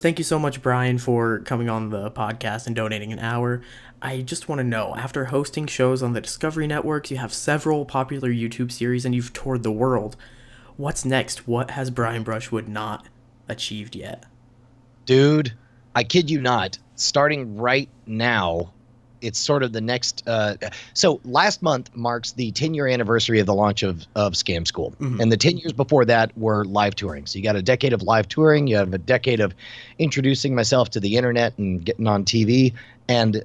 Thank you so much, Brian, for coming on the podcast and donating an hour. I just want to know, after hosting shows on the Discovery Networks, you have several popular YouTube series, and you've toured the world. What's next? What has Brian Brushwood not achieved yet? Dude, I kid you not, starting right now, it's sort of the next. So last month marks the 10-year anniversary of the launch of Scam School. Mm-hmm. And the 10 years before that were live touring. So you got a decade of live touring. You have a decade of introducing myself to the internet and getting on TV. And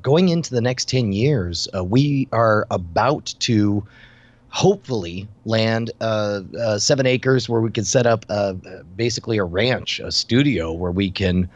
going into the next 10 years, we are about to hopefully land 7 acres where we can set up basically a ranch, a studio where we can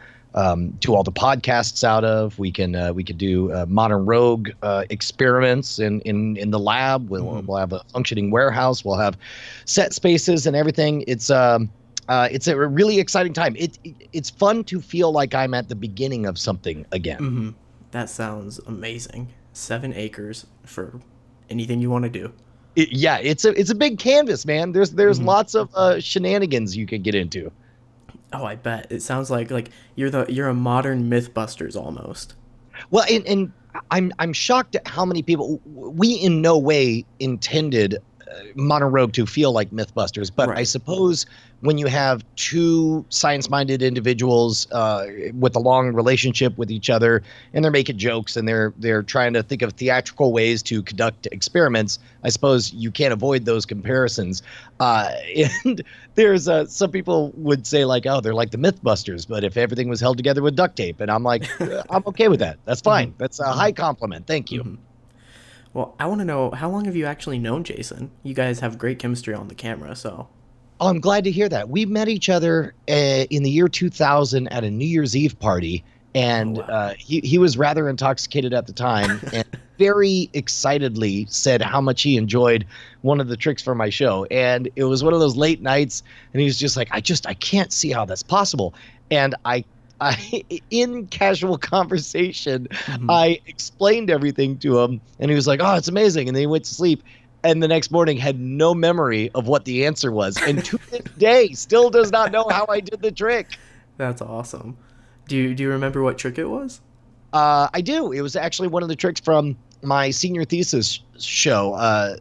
do all the podcasts out of. We could do modern rogue experiments in the lab. We'll have a functioning warehouse. We'll have set spaces and everything. It's a really exciting time. It's fun to feel like I'm at the beginning of something again. Mm-hmm. That sounds amazing. 7 acres for anything you want to do. It's a big canvas, man. There's lots of shenanigans you can get into. Oh, I bet. It sounds like you're a modern Mythbusters almost. Well, and I'm shocked at how many people. We in no way intended Modern Rogue to feel like Mythbusters, but right. I suppose when you have two science-minded individuals with a long relationship with each other, and they're making jokes and they're trying to think of theatrical ways to conduct experiments, I suppose you can't avoid those comparisons. And there's some people would say like, oh, they're like the Mythbusters, but if everything was held together with duct tape, and I'm like, I'm okay with that. That's fine. That's a high compliment. Thank you. Mm-hmm. Well, I want to know, how long have you actually known Jason? You guys have great chemistry on the camera, so. Oh, I'm glad to hear that. We met each other in the year 2000 at a New Year's Eve party, and he was rather intoxicated at the time and very excitedly said how much he enjoyed one of the tricks for my show. And it was one of those late nights, and he was just like, I can't see how that's possible. And I in casual conversation, I explained everything to him, and he was like, oh, it's amazing. And then he went to sleep, and the next morning had no memory of what the answer was. And to this day, still does not know how I did the trick. That's awesome. Do you remember what trick it was? I do. It was actually one of the tricks from my senior thesis show.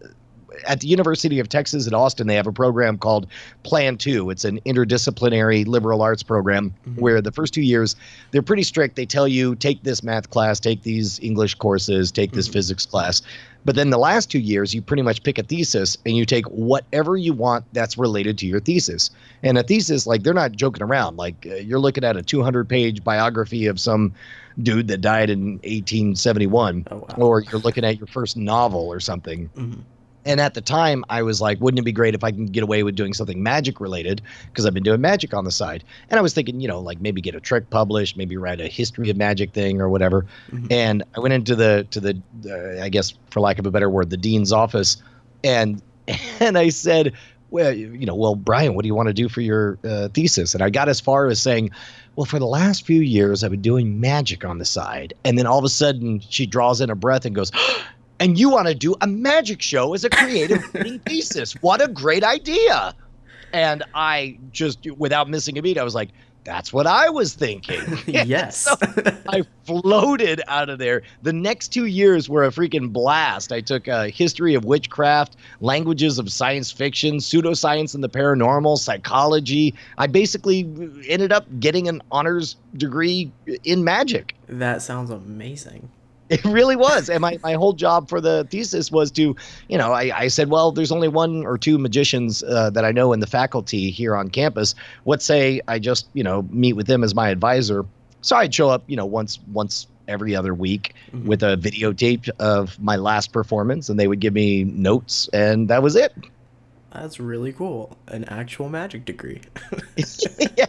At the University of Texas at Austin, they have a program called Plan 2. It's an interdisciplinary liberal arts program where the first 2 years, they're pretty strict. They tell you, take this math class, take these English courses, take this physics class. But then the last 2 years, you pretty much pick a thesis and you take whatever you want that's related to your thesis. And a thesis, like, they're not joking around. Like, you're looking at a 200-page biography of some dude that died in 1871. Oh, wow. Or you're looking at your first novel or something. And at the time, I was like, wouldn't it be great if I can get away with doing something magic related? Because I've been doing magic on the side. And I was thinking, like maybe get a trick published, maybe write a history of magic thing or whatever. And I went into the I guess, for lack of a better word, the dean's office. And I said, well, Brian, what do you want to do for your thesis? And I got as far as saying, well, for the last few years, I've been doing magic on the side. And then all of a sudden, she draws in a breath and goes, and you want to do a magic show as a creative thesis. What a great idea. And I just, without missing a beat, I was like, that's what I was thinking. Yes. So I floated out of there. The next 2 years were a freaking blast. I took a history of witchcraft, languages of science fiction, pseudoscience and the paranormal, psychology. I basically ended up getting an honors degree in magic. That sounds amazing. It really was. And my whole job for the thesis was to, I said, well, there's only 1 or 2 magicians that I know in the faculty here on campus. What say I just, meet with them as my advisor. So I'd show up, once every other week with a videotape of my last performance, and they would give me notes, and that was it. That's really cool. An actual magic degree. Yeah.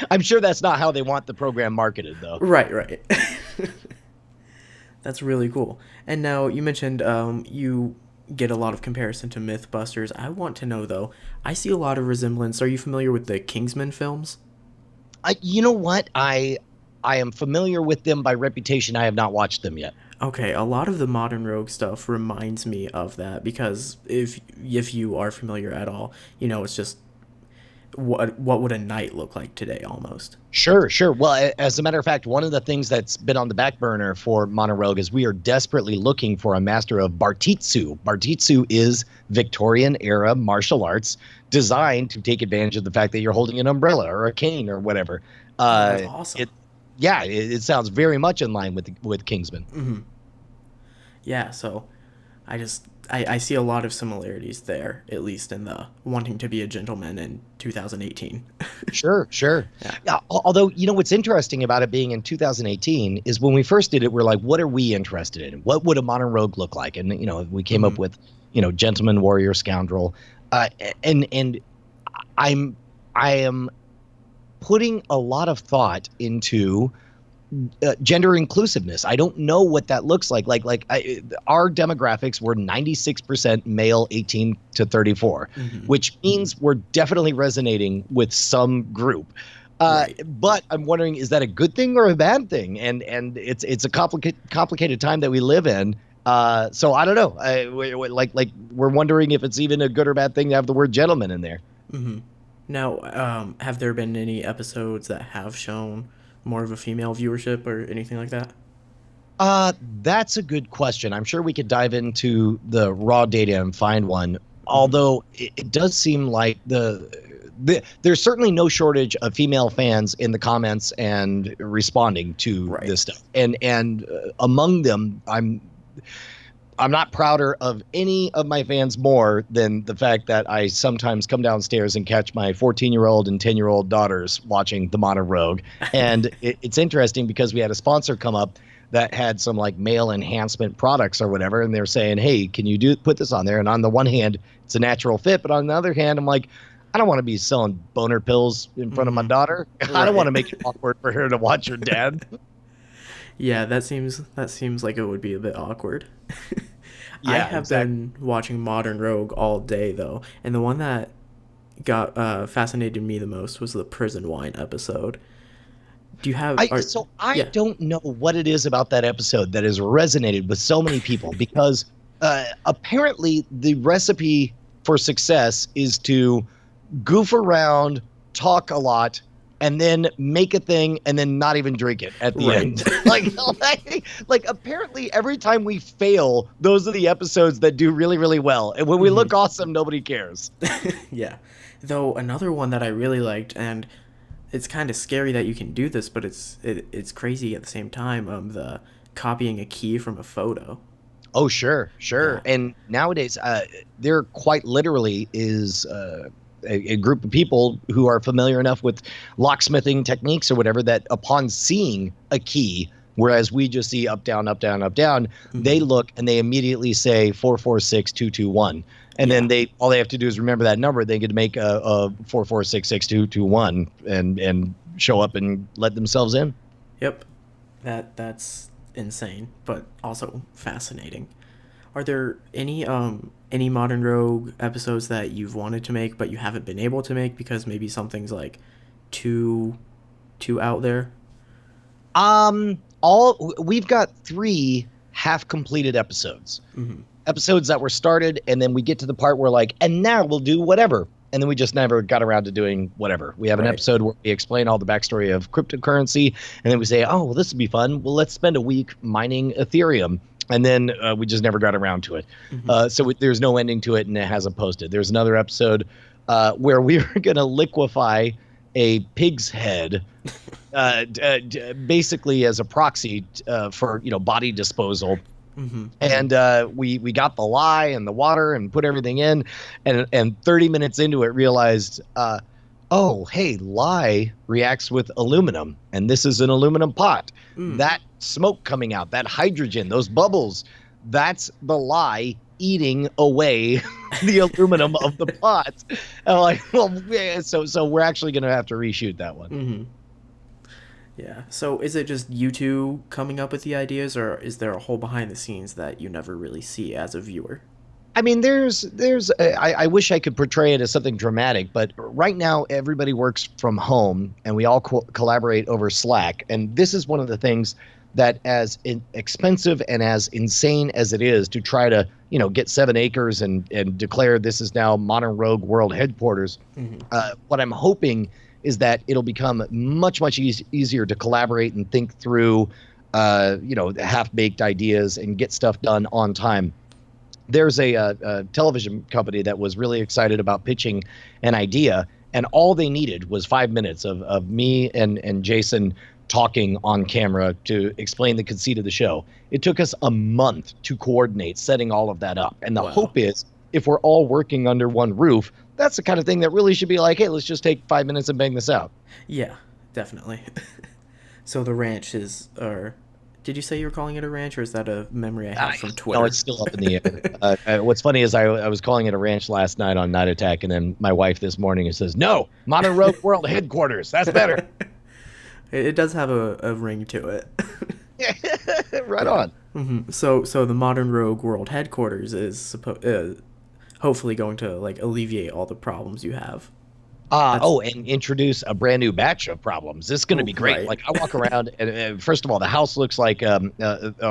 I'm sure that's not how they want the program marketed, though. Right. That's really cool. And now you mentioned you get a lot of comparison to Mythbusters. I want to know, though, I see a lot of resemblance. Are you familiar with the Kingsman films? You know what? I am familiar with them by reputation. I have not watched them yet. Okay, a lot of the modern rogue stuff reminds me of that because if you are familiar at all, it's just what would a night look like today almost. Sure, sure. Well, as a matter of fact, one of the things that's been on the back burner for Mono Rogue is we are desperately looking for a master of Bartitsu. Bartitsu is Victorian era martial arts designed to take advantage of the fact that you're holding an umbrella or a cane or whatever. That's awesome. It sounds very much in line with Kingsman. Mm-hmm. Yeah, so I see a lot of similarities there, at least in the wanting to be a gentleman in 2018. Sure. Yeah. Although, what's interesting about it being in 2018 is when we first did it, we're like, what are we interested in? What would a modern rogue look like? And, we came up with, gentleman, warrior, scoundrel. And I am putting a lot of thought into gender inclusiveness. I don't know what that looks like. Our demographics were 96% male 18 to 34, which means we're definitely resonating with some group. Right. But I'm wondering, is that a good thing or a bad thing? And it's a complicated time that we live in. So I don't know. We're wondering if it's even a good or bad thing to have the word gentleman in there. Mm-hmm. Now, have there been any episodes that have shown more of a female viewership or anything like that? That's a good question. I'm sure we could dive into the raw data and find one. Although it does seem like there's certainly no shortage of female fans in the comments and responding to this stuff. And among them, I'm not prouder of any of my fans more than the fact that I sometimes come downstairs and catch my 14-year-old and 10-year-old daughters watching The Mono Rogue. And it's interesting because we had a sponsor come up that had some like male enhancement products or whatever. And they're saying, hey, can you put this on there? And on the one hand, it's a natural fit. But on the other hand, I'm like, I don't want to be selling boner pills in front of my daughter. Right. I don't want to make it awkward for her to watch her dad. Yeah, that seems like it would be a bit awkward. Yeah, I have been watching Modern Rogue all day, though, and the one that got fascinated me the most was the prison wine episode. Do you have? I don't know what it is about that episode that has resonated with so many people because apparently the recipe for success is to goof around, talk a lot, and then make a thing and then not even drink it at the end. like apparently every time we fail, those are the episodes that do really, really well. And when we look awesome, nobody cares. Yeah. Though another one that I really liked, and it's kind of scary that you can do this, but it's crazy at the same time, the copying a key from a photo. Oh, sure. Yeah. And nowadays, there quite literally is a group of people who are familiar enough with locksmithing techniques or whatever that upon seeing a key, whereas we just see up, down, up, down, up, down, they look and they immediately say 446221. And then all they have to do is remember that number. They could make a 44662221 and show up and let themselves in. Yep. That's insane, but also fascinating. Are there any Modern Rogue episodes that you've wanted to make but you haven't been able to make because maybe something's like too out there? We've got 3 half completed episodes. Episodes that were started, and then we get to the part where like, and now we'll do whatever. And then we just never got around to doing whatever. We have an episode where we explain all the backstory of cryptocurrency, and then we say, oh, well, this would be fun. Well, let's spend a week mining Ethereum. And then we just never got around to it. So there's no ending to it, and it hasn't posted. There's another episode where we were going to liquefy a pig's head, basically as a proxy for body disposal. And we got the lye and the water and put everything in, and 30 minutes into it realized, oh, hey, lye reacts with aluminum, and this is an aluminum pot. That smoke coming out, that hydrogen, those bubbles, that's the lye eating away the aluminum of the pot. And I'm like, well, yeah, so we're actually going to have to reshoot that one. Yeah. So is it just you two coming up with the ideas, or is there a whole behind the scenes that you never really see as a viewer? I mean, I wish I could portray it as something dramatic, but right now everybody works from home and we all collaborate over Slack. And this is one of the things that as expensive and as insane as it is to try to, get 7 acres and declare this is now Modern Rogue World headquarters, what I'm hoping is that it'll become much, much easier to collaborate and think through, half-baked ideas and get stuff done on time. There's a television company that was really excited about pitching an idea, and all they needed was 5 minutes of me and Jason talking on camera to explain the conceit of the show. It took us a month to coordinate setting all of that up. And the hope is, if we're all working under one roof, that's the kind of thing that really should be like, hey, let's just take 5 minutes and bang this out. Yeah, definitely. So the ranch is, or did you say you were calling it a ranch, or is that a memory I have from Twitter? No, it's still up in the air. What's funny is I was calling it a ranch last night on Night Attack, and then my wife this morning says, no, Modern Rogue World headquarters. That's better. It does have a ring to it. Right on. Mm-hmm. So the Modern Rogue World headquarters is hopefully going to alleviate all the problems you have. And introduce a brand new batch of problems. This is going to be great. Right. I walk around, and first of all, the house looks like a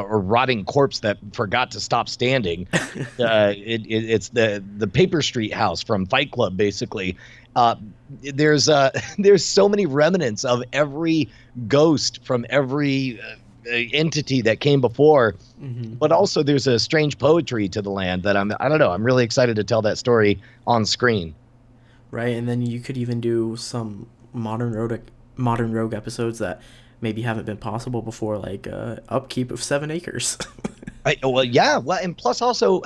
rotting corpse that forgot to stop standing. It's the Paper Street house from Fight Club, basically. There's so many remnants of every ghost from every entity that came before, but also there's a strange poetry to the land that I don't know. I'm really excited to tell that story on screen. Right, and then you could even do some Modern Rogue episodes that maybe haven't been possible before, like upkeep of 7 acres. And plus also,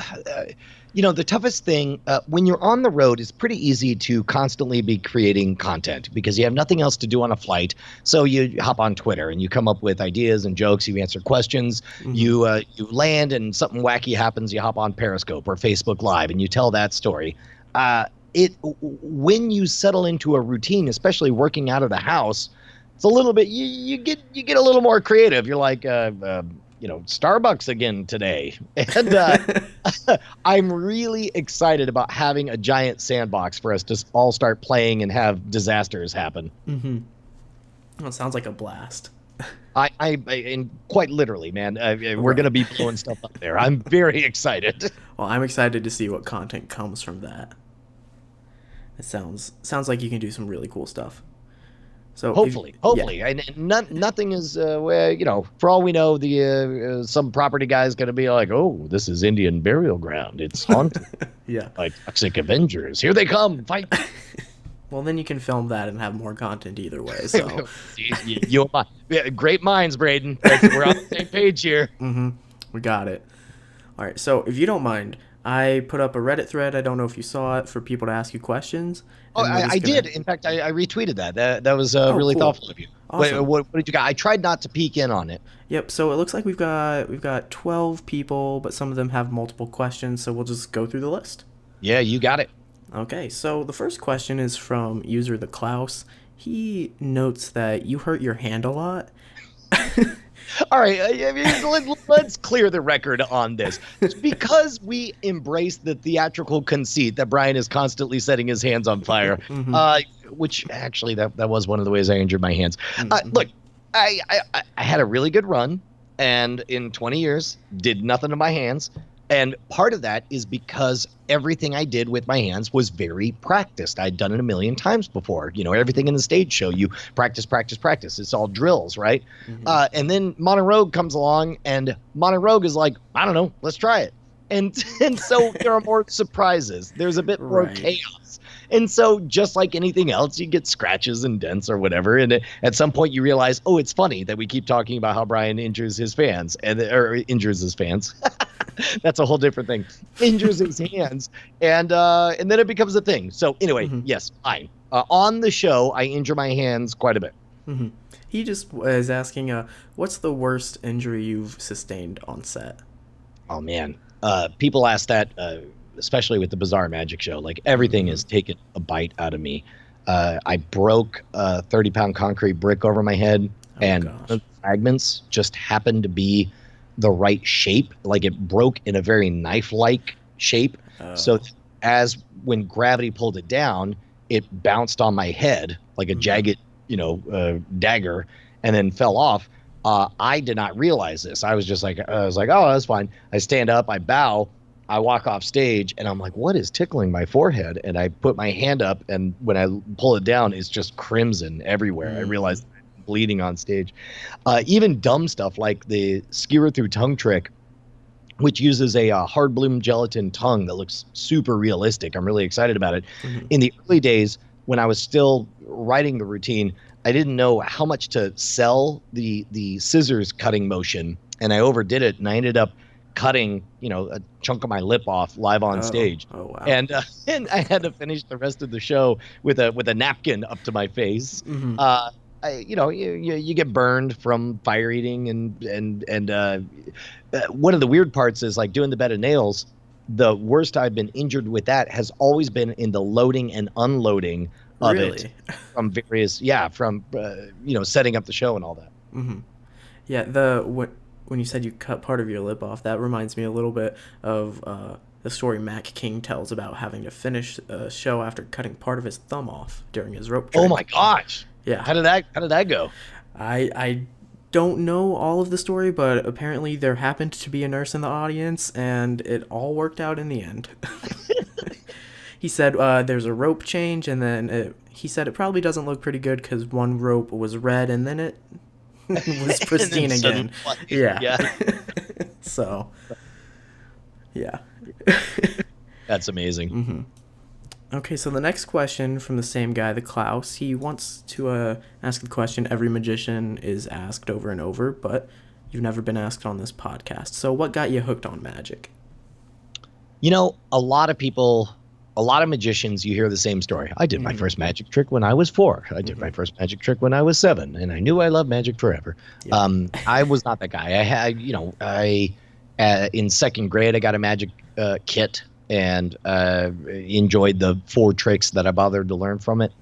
the toughest thing when you're on the road is pretty easy to constantly be creating content because you have nothing else to do on a flight. So you hop on Twitter and you come up with ideas and jokes. You answer questions. You land and something wacky happens. You hop on Periscope or Facebook Live and you tell that story. When you settle into a routine, especially working out of the house, it's a little bit you get a little more creative. You're like Starbucks again today, and I'm really excited about having a giant sandbox for us to all start playing and have disasters happen. Well, it sounds like a blast. I and quite literally, man, we're gonna be blowing stuff up there. I'm very excited. Well, I'm excited to see what content comes from that. It sounds like you can do some really cool stuff. So hopefully, and nothing is for all we know, the some property guy is going to be like, oh, this is Indian burial ground. It's haunted. Yeah, by toxic Avengers. Here they come, fight. Well, then you can film that and have more content either way. So great minds, Braden. We're on the same page here. We got it. All right. So if you don't mind, I put up a Reddit thread. I don't know if you saw it, for people to ask you questions. Oh, I did. In fact, I retweeted that. That was really cool. Thoughtful of you. Awesome. What did you got? I tried not to peek in on it. Yep. So it looks like we've got 12 people, but some of them have multiple questions. So we'll just go through the list. Yeah, you got it. Okay. So the first question is from user the Klaus. He notes that you hurt your hand a lot. All right, let's clear the record on this. It's because we embrace the theatrical conceit that Brian is constantly setting his hands on fire, which actually that was one of the ways I injured my hands. Look, I had a really good run, and in 20 years, did nothing to my hands. And part of that is because everything I did with my hands was very practiced. I'd done it a million times before. Everything in the stage show, you practice. It's all drills, right? And then Modern Rogue comes along, and Modern Rogue is like, I don't know, let's try it. And so there are more surprises. There's a bit more chaos. And so just like anything else, you get scratches and dents or whatever. And at some point you realize, oh, it's funny that we keep talking about how Brian injures his fans. That's a whole different thing. Injures his hands. And then it becomes a thing. So anyway, yes, fine. On the show, I injure my hands quite a bit. He just was asking, what's the worst injury you've sustained on set? Oh, man. People ask that, especially with the Bizarre Magic Show. Like, everything has taken a bite out of me. I broke a 30-pound concrete brick over my head, and the fragments just happened to be the right shape. Like, it broke in a very knife-like shape. So when gravity pulled it down, it bounced on my head like a jagged, dagger, and then fell off. I did not realize this. I was like, oh, that's fine. I stand up, I bow, I walk off stage, and I'm like, what is tickling my forehead? And I put my hand up, and when I pull it down, it's just crimson everywhere. I realized I'm bleeding on stage. Even dumb stuff like the skewer through tongue trick, which uses a hard bloom gelatin tongue that looks super realistic. I'm really excited about it. In the early days, when I was still writing the routine, I didn't know how much to sell the scissors cutting motion, and I overdid it, and I ended up cutting, a chunk of my lip off live on stage. Oh wow. And I had to finish the rest of the show with a napkin up to my face. You get burned from fire eating, and one of the weird parts is like doing the bed of nails. The worst I've been injured with that has always been in the loading and unloading of it from various, from setting up the show and all that. Yeah, when you said you cut part of your lip off, that reminds me a little bit of the story Mac King tells about having to finish a show after cutting part of his thumb off during his rope trick. Oh my gosh! Yeah. How did that go? I don't know all of the story, but apparently there happened to be a nurse in the audience, and it all worked out in the end. He said there's a rope change, and then he said it probably doesn't look pretty good because one rope was red, and then it was pristine again. Yeah. So, yeah. That's amazing. Okay, so the next question from the same guy, the Klaus, he wants to ask the question every magician is asked over and over, but you've never been asked on this podcast. So what got you hooked on magic? A lot of magicians, you hear the same story. I did my first magic trick when I was 4. I did my first magic trick when I was 7, and I knew I loved magic forever. Yep. I was not that guy. I had, in second grade, I got a magic kit and enjoyed the 4 tricks that I bothered to learn from it.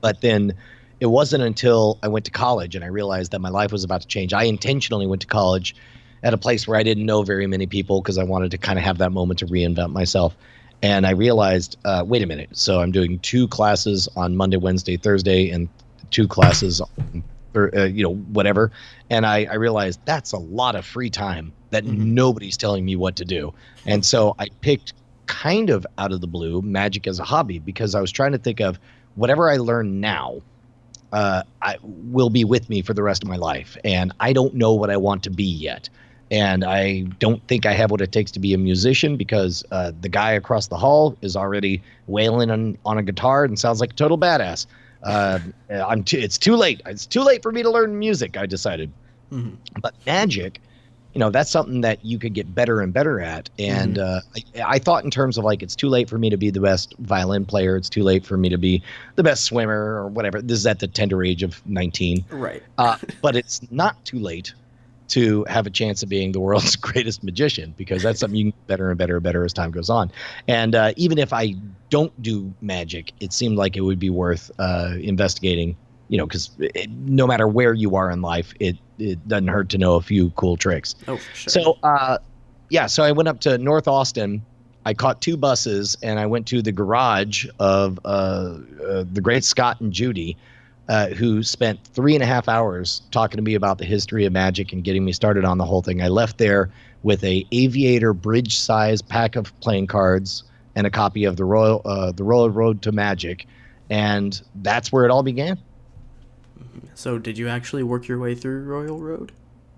But then it wasn't until I went to college and I realized that my life was about to change. I intentionally went to college at a place where I didn't know very many people because I wanted to kind of have that moment to reinvent myself. And I realized, wait a minute. So I'm doing 2 classes on Monday, Wednesday, Thursday, and 2 classes on, whatever. And I realized that's a lot of free time that nobody's telling me what to do. And so I picked, kind of out of the blue, magic as a hobby because I was trying to think of whatever I learn now I will be with me for the rest of my life. And I don't know what I want to be yet. And I don't think I have what it takes to be a musician because the guy across the hall is already wailing on a guitar and sounds like a total badass. It's too late. It's too late for me to learn music, I decided. But magic, that's something that you could get better and better at. And I thought in terms of like, it's too late for me to be the best violin player. It's too late for me to be the best swimmer or whatever. This is at the tender age of 19. Right. But it's not too late to have a chance of being the world's greatest magician because that's something you can get better and better and better as time goes on. And even if I don't do magic, it seemed like it would be worth investigating, because no matter where you are in life, it doesn't hurt to know a few cool tricks. Oh, for sure. So, so I went up to North Austin. I caught 2 buses and I went to the garage of the great Scott and Judy, who spent 3.5 hours talking to me about the history of magic and getting me started on the whole thing. I left there with a aviator bridge size pack of playing cards and a copy of the Royal Road to Magic. And that's where it all began. So did you actually work your way through Royal Road?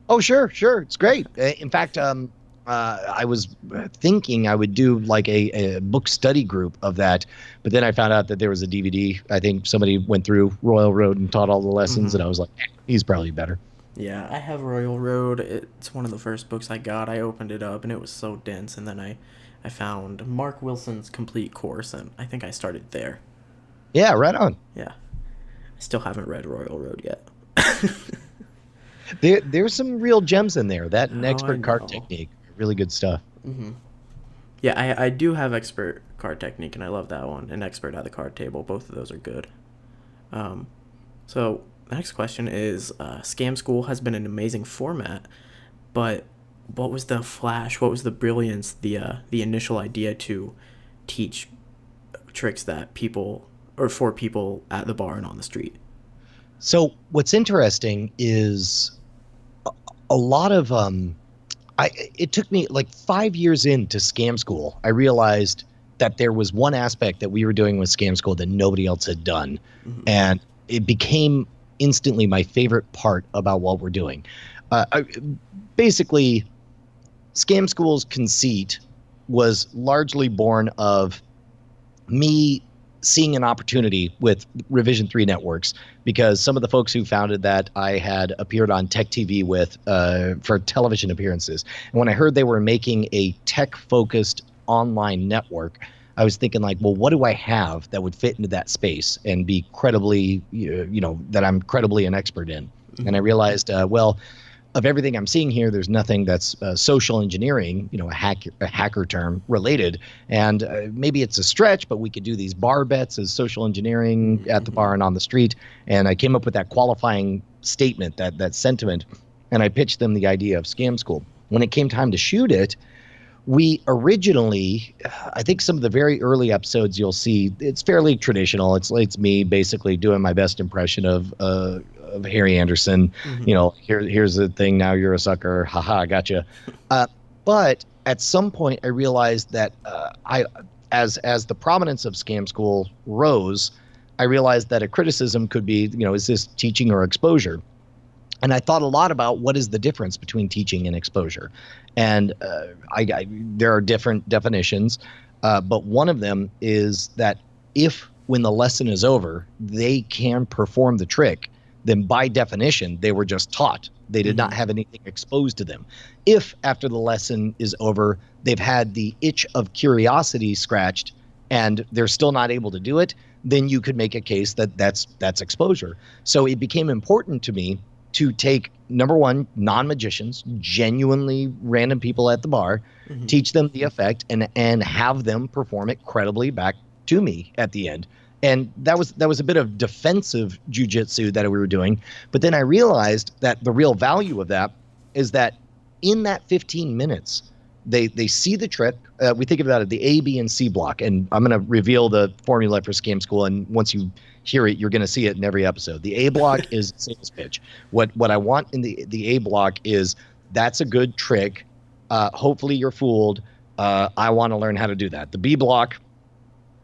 Oh, sure. It's great. In fact, I was thinking I would do like a book study group of that, but then I found out that there was a DVD. I think somebody went through Royal Road and taught all the lessons, and I was like, he's probably better. Yeah, I have Royal Road. It's one of the first books I got. I opened it up, and it was so dense, and then I found Mark Wilson's complete course, and I think I started there. Yeah, right on. Yeah. I still haven't read Royal Road yet. There's some real gems in there. That and expert card technique, really good stuff. Yeah, I do have expert card technique, and I love that one. And expert at the card table, both of those are good. So the next question is, Scam School has been an amazing format, but what was the flash? What was the brilliance? The initial idea to teach tricks that for people at the bar and on the street? So what's interesting is a lot of it took me like 5 years into Scam School. I realized that there was one aspect that we were doing with Scam School that nobody else had done. And it became instantly my favorite part about what we're doing. Basically, Scam School's conceit was largely born of me seeing an opportunity with Revision 3 Networks, because some of the folks who founded that I had appeared on Tech TV with for television appearances. And when I heard they were making a tech-focused online network, I was thinking like, well, what do I have that would fit into that space and be credibly, that I'm credibly an expert in? And I realized, well, of everything I'm seeing here, there's nothing that's social engineering, a hacker term related. And maybe it's a stretch, but we could do these bar bets as social engineering at the bar and on the street. And I came up with that qualifying statement, that sentiment, and I pitched them the idea of Scam School. When it came time to shoot it, we originally, I think some of the very early episodes you'll see, it's fairly traditional. It's me basically doing my best impression of Harry Anderson. Here's the thing. Now you're a sucker. Haha, gotcha. But at some point, I realized that as the prominence of Scam School rose, I realized that a criticism could be, is this teaching or exposure? And I thought a lot about what is the difference between teaching and exposure. And there are different definitions, but one of them is that if when the lesson is over, they can perform the trick, then by definition, they were just taught. They did not have anything exposed to them. If after the lesson is over, they've had the itch of curiosity scratched and they're still not able to do it, then you could make a case that that's exposure. So it became important to me to take, number one, non-magicians, genuinely random people at the bar, teach them the effect, and have them perform it credibly back to me at the end. And that was a bit of defensive jujitsu that we were doing. But then I realized that the real value of that is that in that 15 minutes, they see the trick. We think about it, the A, B, and C block. And I'm going to reveal the formula for Scam School. And once you hear it, you're going to see it in every episode. The A block is sales pitch. What I want in the A block is, that's a good trick. Hopefully you're fooled. I want to learn how to do that. The B block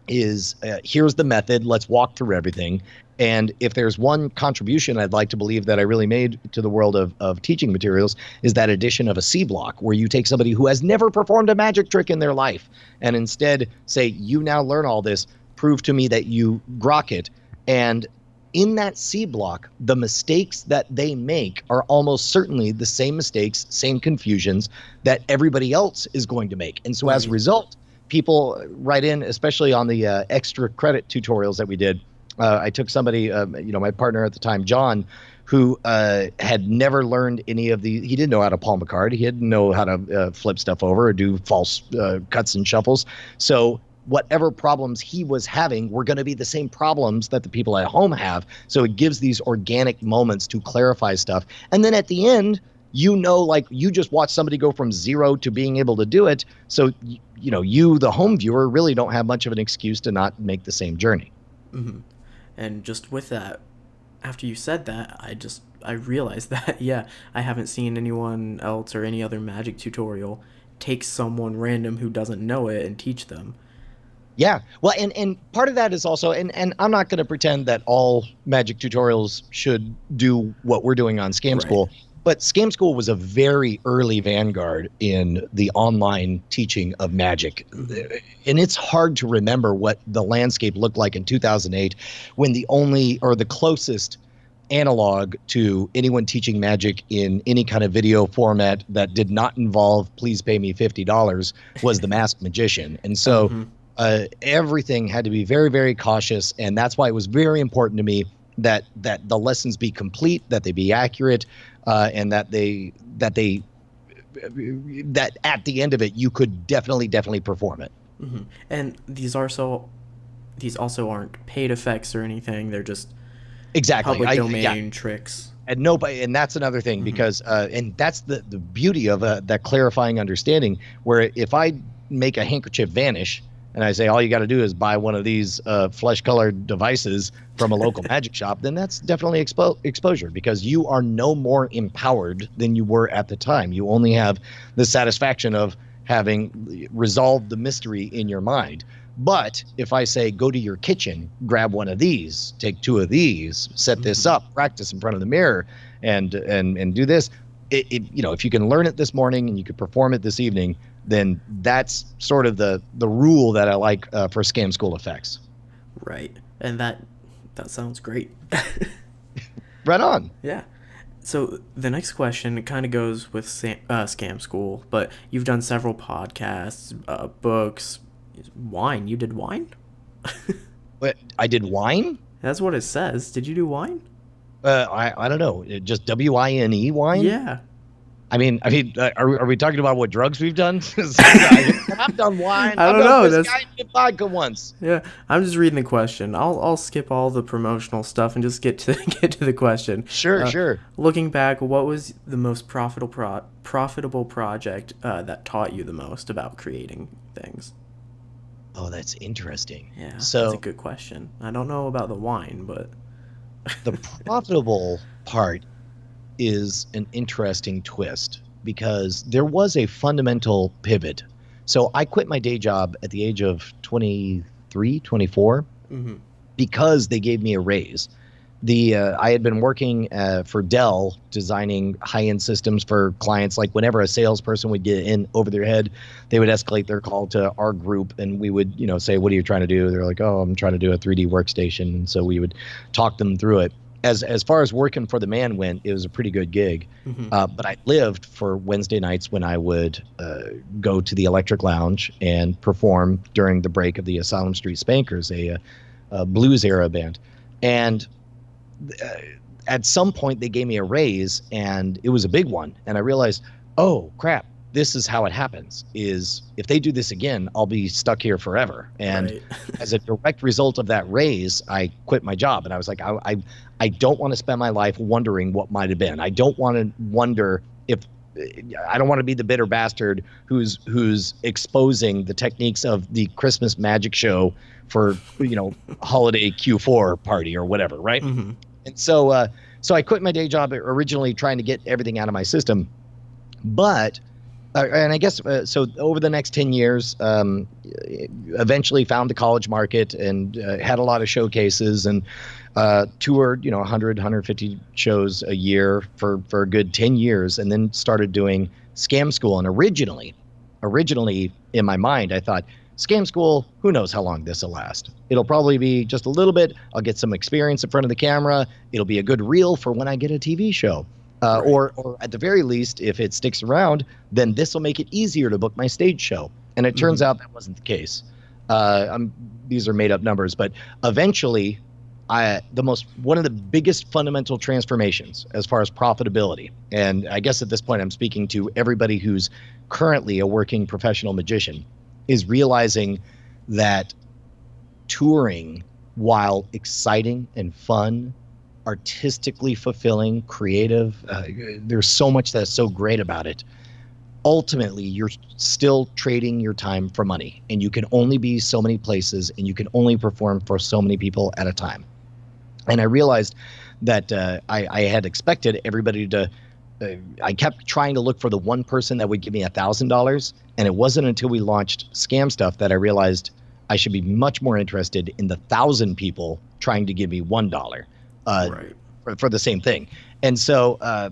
is, here's the method. Let's walk through everything. And if there's one contribution I'd like to believe that I really made to the world of teaching materials, is that addition of a C block, where you take somebody who has never performed a magic trick in their life and instead say, you now learn all this, prove to me that you grok it. And in that C block, the mistakes that they make are almost certainly the same mistakes, same confusions that everybody else is going to make. And so as a result, people write in, especially on the extra credit tutorials that we did. I took somebody, my partner at the time, John, who had never learned any of he didn't know how to palm a card. He didn't know how to flip stuff over or do false cuts and shuffles. So whatever problems he was having were going to be the same problems that the people at home have. So it gives these organic moments to clarify stuff. And then at the end, like you just watch somebody go from zero to being able to do it. So, you, the home viewer, really don't have much of an excuse to not make the same journey. And just with that, after you said that, I realized that, I haven't seen anyone else or any other magic tutorial take someone random who doesn't know it and teach them. Yeah. Well, and part of that is also, and I'm not going to pretend that all magic tutorials should do what we're doing on Scam School, but Scam School was a very early vanguard in the online teaching of magic. And it's hard to remember what the landscape looked like in 2008 when the only, or the closest analog to anyone teaching magic in any kind of video format that did not involve please pay me $50 was the Masked Magician. And so everything had to be very, very cautious. And that's why it was very important to me that the lessons be complete, that they be accurate, and that at the end of it, you could definitely perform it. And these also aren't paid effects or anything. They're just public domain tricks. And that's another thing, because and that's the beauty of that clarifying understanding, where if I make a handkerchief vanish, and I say all you got to do is buy one of these flesh-colored devices from a local magic shop, then that's definitely exposure, because you are no more empowered than you were at the time. You only have the satisfaction of having resolved the mystery in your mind. But if I say, go to your kitchen, grab one of these, take two of these, set this up, practice in front of the mirror, and do this, if you can learn it this morning and you could perform it this evening, then that's sort of the rule that I like for scam school effects. Right. And that sounds great. Right on. Yeah. So the next question kind of goes with scam school, but you've done several podcasts, books, wine. You did wine? But I did wine? That's what it says. Did you do wine? I don't know. Just WINE wine? Yeah. I mean, are we talking about what drugs we've done? I've done wine. I don't know. This guy did vodka once. Yeah, I'm just reading the question. I'll skip all the promotional stuff and just get to the question. Sure. Looking back, what was the most profitable project that taught you the most about creating things? Oh, that's interesting. Yeah, so that's a good question. I don't know about the wine, but the profitable part is an interesting twist, because there was a fundamental pivot. So I quit my day job at the age of 23, 24, because they gave me a raise. I had been working for Dell, designing high-end systems for clients. Like whenever a salesperson would get in over their head, they would escalate their call to our group, and we would, say, "What are you trying to do?" They're like, "Oh, I'm trying to do a 3D workstation." And so we would talk them through it. As far as working for the man went, it was a pretty good gig. But I lived for Wednesday nights when I would go to the Electric Lounge and perform during the break of the Asylum Street Spankers, a blues era band. And at some point they gave me a raise, and it was a big one. And I realized, oh crap, this is how it happens, is if they do this again, I'll be stuck here forever. And right. As a direct result of that raise, I quit my job. And I was like, I don't want to spend my life wondering what might have been. I don't want to wonder if I don't want to be the bitter bastard who's exposing the techniques of the Christmas magic show for, holiday Q4 party or whatever. Right. And so I quit my day job, originally trying to get everything out of my system. But and I guess so over the next 10 years, eventually found the college market and had a lot of showcases and toured, 100, 150 shows a year for a good 10 years, and then started doing scam school. And originally in my mind, I thought, scam school, who knows how long this will last. It'll probably be just a little bit. I'll get some experience in front of the camera. It'll be a good reel for when I get a TV show. Right. Or at the very least, if it sticks around, then this will make it easier to book my stage show. And it turns out that wasn't the case. These are made up numbers, but eventually, one of the biggest fundamental transformations as far as profitability, and I guess at this point I'm speaking to everybody who's currently a working professional magician, is realizing that touring, while exciting and fun, artistically fulfilling, creative, there's so much that's so great about it. Ultimately, you're still trading your time for money, and you can only be so many places, and you can only perform for so many people at a time. And I realized that I had expected everybody to I kept trying to look for the one person that would give me $1,000, and it wasn't until we launched Scam Stuff that I realized I should be much more interested in the 1,000 people trying to give me $1 for the same thing. And so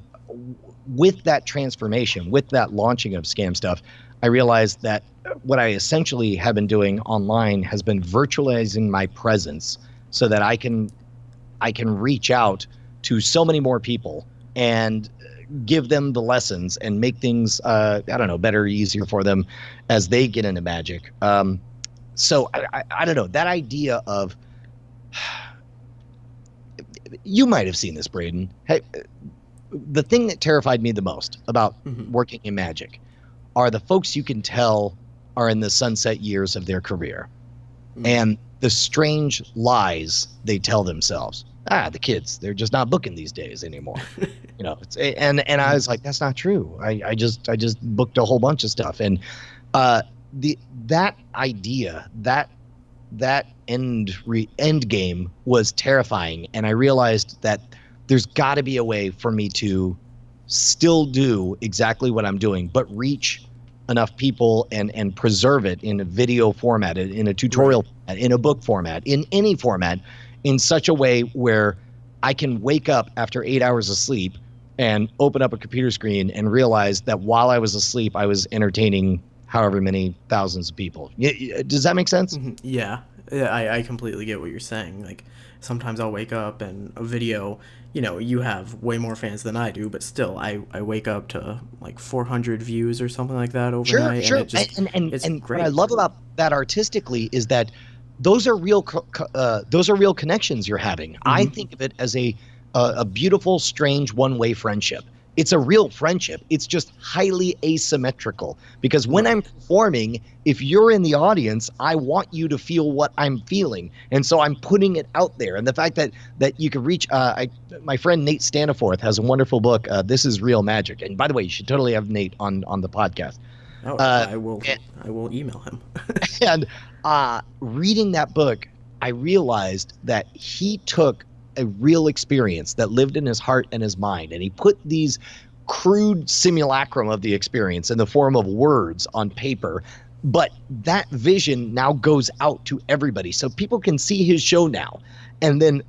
with that transformation, with that launching of Scam Stuff, I realized that what I essentially have been doing online has been virtualizing my presence so that I can reach out to so many more people and give them the lessons and make things, better, easier for them as they get into magic. So I don't know, that idea of, you might have seen this, Braden. Hey, the thing that terrified me the most about working in magic are the folks you can tell are in the sunset years of their career and the strange lies they tell themselves. The kids, they're just not booking these days anymore. And I was like, that's not true. I just booked a whole bunch of stuff. And that idea, that end game was terrifying, and I realized that there's got to be a way for me to still do exactly what I'm doing, but reach enough people and preserve it in a video format, in a tutorial format, in a book format, in any format, in such a way where I can wake up after 8 hours of sleep and open up a computer screen and realize that while I was asleep, I was entertaining however many thousands of people. Does that make sense? Yeah, I completely get what you're saying. Like, sometimes I'll wake up and a video, you have way more fans than I do, but still, I wake up to like 400 views or something like that overnight. Sure. And it just, it's And great. what I love about that artistically is that those are real connections you're having. I think of it as a beautiful, strange one-way friendship. It's a real friendship. It's just highly asymmetrical, because when I'm performing, if you're in the audience, I want you to feel what I'm feeling. And so I'm putting it out there. And the fact that you can reach, my friend Nate Staniforth has a wonderful book, This Is Real Magic. And by the way, you should totally have Nate on the podcast. Oh, I will email him. And reading that book, I realized that he took a real experience that lived in his heart and his mind, and he put these crude simulacrum of the experience in the form of words on paper, but that vision now goes out to everybody, so people can see his show now, and then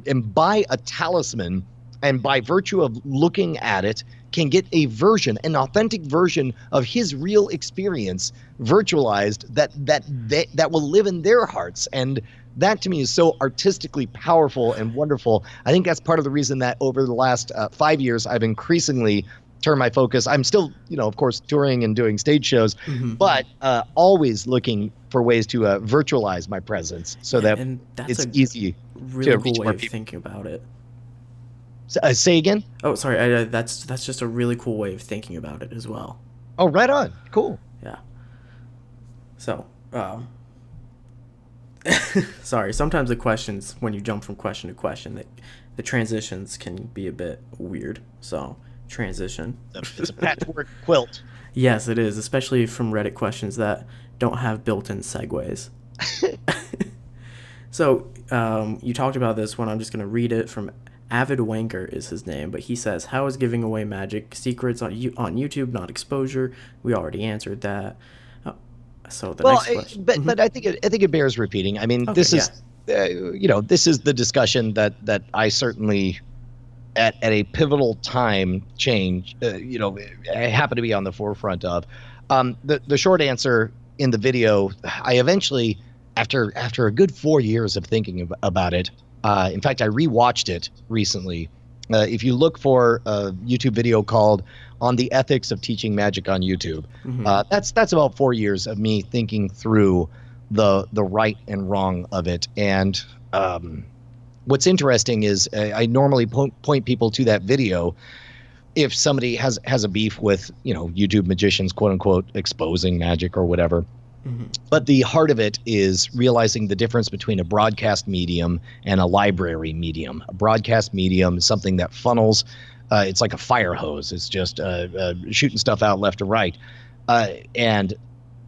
and buy a talisman, and by virtue of looking at it can get an authentic version of his real experience virtualized that will live in their hearts. And that to me is so artistically powerful and wonderful. I think that's part of the reason that over the last 5 years, I've increasingly turned my focus. I'm still, of course, touring and doing stage shows, but always looking for ways to virtualize my presence so that it's easy really to cool reach way more of people. thinking about it. Say again? Oh, sorry. That's just a really cool way of thinking about it as well. Oh, right on. Cool. Yeah. So, sorry. Sometimes the questions, when you jump from question to question, the transitions can be a bit weird. So, transition. It's a patchwork quilt. Yes, it is, especially from Reddit questions that don't have built-in segues. So, you talked about this one. I'm just going to read it from Avid Wanker is his name, but he says, how is giving away magic secrets on YouTube not exposure? We already answered that. So the next question. But I think it bears repeating. I mean, this is this is the discussion that I certainly at a pivotal time change. I happen to be on the forefront of. The short answer in the video, I eventually, after a good 4 years of thinking about it. In fact, I rewatched it recently. If you look for a YouTube video called "On the Ethics of Teaching Magic on YouTube," that's about 4 years of me thinking through the right and wrong of it. And what's interesting is I normally point people to that video if somebody has a beef with YouTube magicians, quote unquote, exposing magic or whatever. But the heart of it is realizing the difference between a broadcast medium and a library medium. A broadcast medium is something that funnels. It's like a fire hose. It's just shooting stuff out left to right. And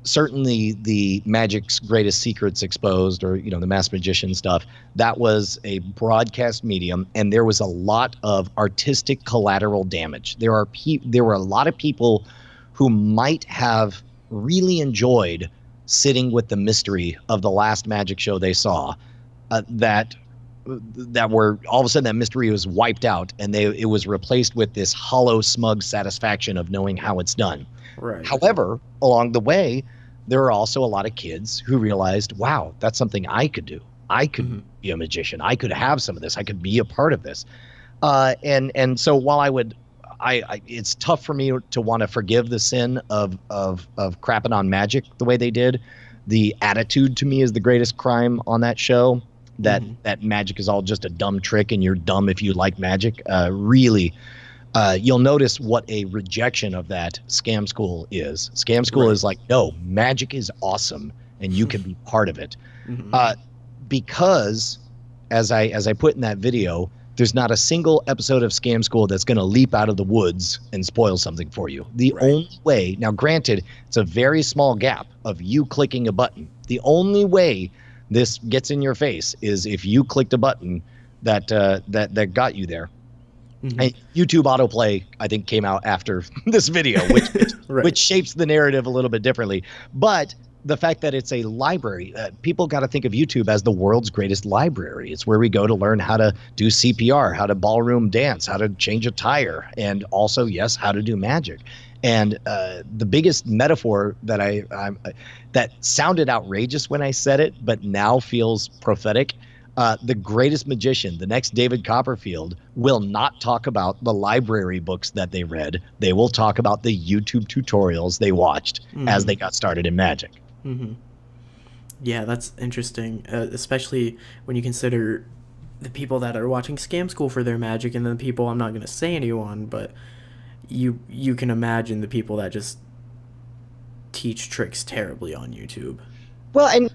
certainly the Magic's Greatest Secrets Exposed, or the Masked Magician stuff, that was a broadcast medium, and there was a lot of artistic collateral damage. There were a lot of people who might have really enjoyed sitting with the mystery of the last magic show they saw, that were all of a sudden that mystery was wiped out, and it was replaced with this hollow, smug satisfaction of knowing how it's done. Right. However, along the way, there are also a lot of kids who realized, wow, that's something I could do. I could be a magician. I could have some of this. I could be a part of this. And so while it's tough for me to want to forgive the sin of crapping on magic the way they did. The attitude to me is the greatest crime on that show. That magic is all just a dumb trick, and you're dumb if you like magic. Really, you'll notice what a rejection of that Scam School is. Scam School is like, no, magic is awesome, and you can be part of it. Because, as I put in that video, there's not a single episode of Scam School that's going to leap out of the woods and spoil something for you. The Right. only way, now granted, it's a very small gap of you clicking a button. The only way this gets in your face is if you clicked a button that got you there. And YouTube autoplay, I think, came out after this video, Right. which shapes the narrative a little bit differently. But the fact that it's a library, people got to think of YouTube as the world's greatest library. It's where we go to learn how to do CPR, how to ballroom dance, how to change a tire, and also, yes, how to do magic. And the biggest metaphor that that sounded outrageous when I said it, but now feels prophetic. The greatest magician, the next David Copperfield, will not talk about the library books that they read. They will talk about the YouTube tutorials they watched as they got started in magic. Yeah, that's interesting, especially when you consider the people that are watching Scam School for their magic, and then the people, I'm not going to say anyone, but you can imagine the people that just teach tricks terribly on YouTube. Well, and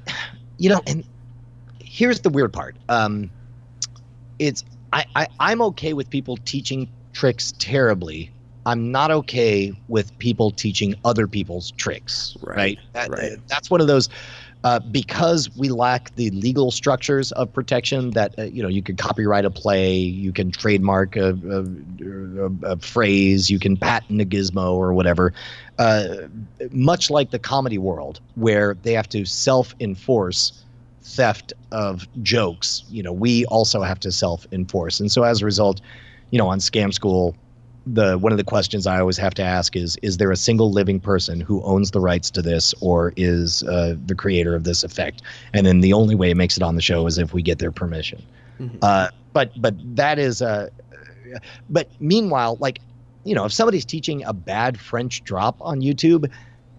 and here's the weird part. It's I'm okay with people teaching tricks terribly. I'm not okay with people teaching other people's tricks. Right. That's one of those. Because we lack the legal structures of protection that you can copyright a play, you can trademark a phrase, you can patent a gizmo or whatever. Much like the comedy world, where they have to self-enforce theft of jokes, we also have to self-enforce. And so as a result, on Scam School, one of the questions I always have to ask is there a single living person who owns the rights to this, or is the creator of this effect? And then the only way it makes it on the show is if we get their permission. But that is but meanwhile, if somebody's teaching a bad French drop on YouTube,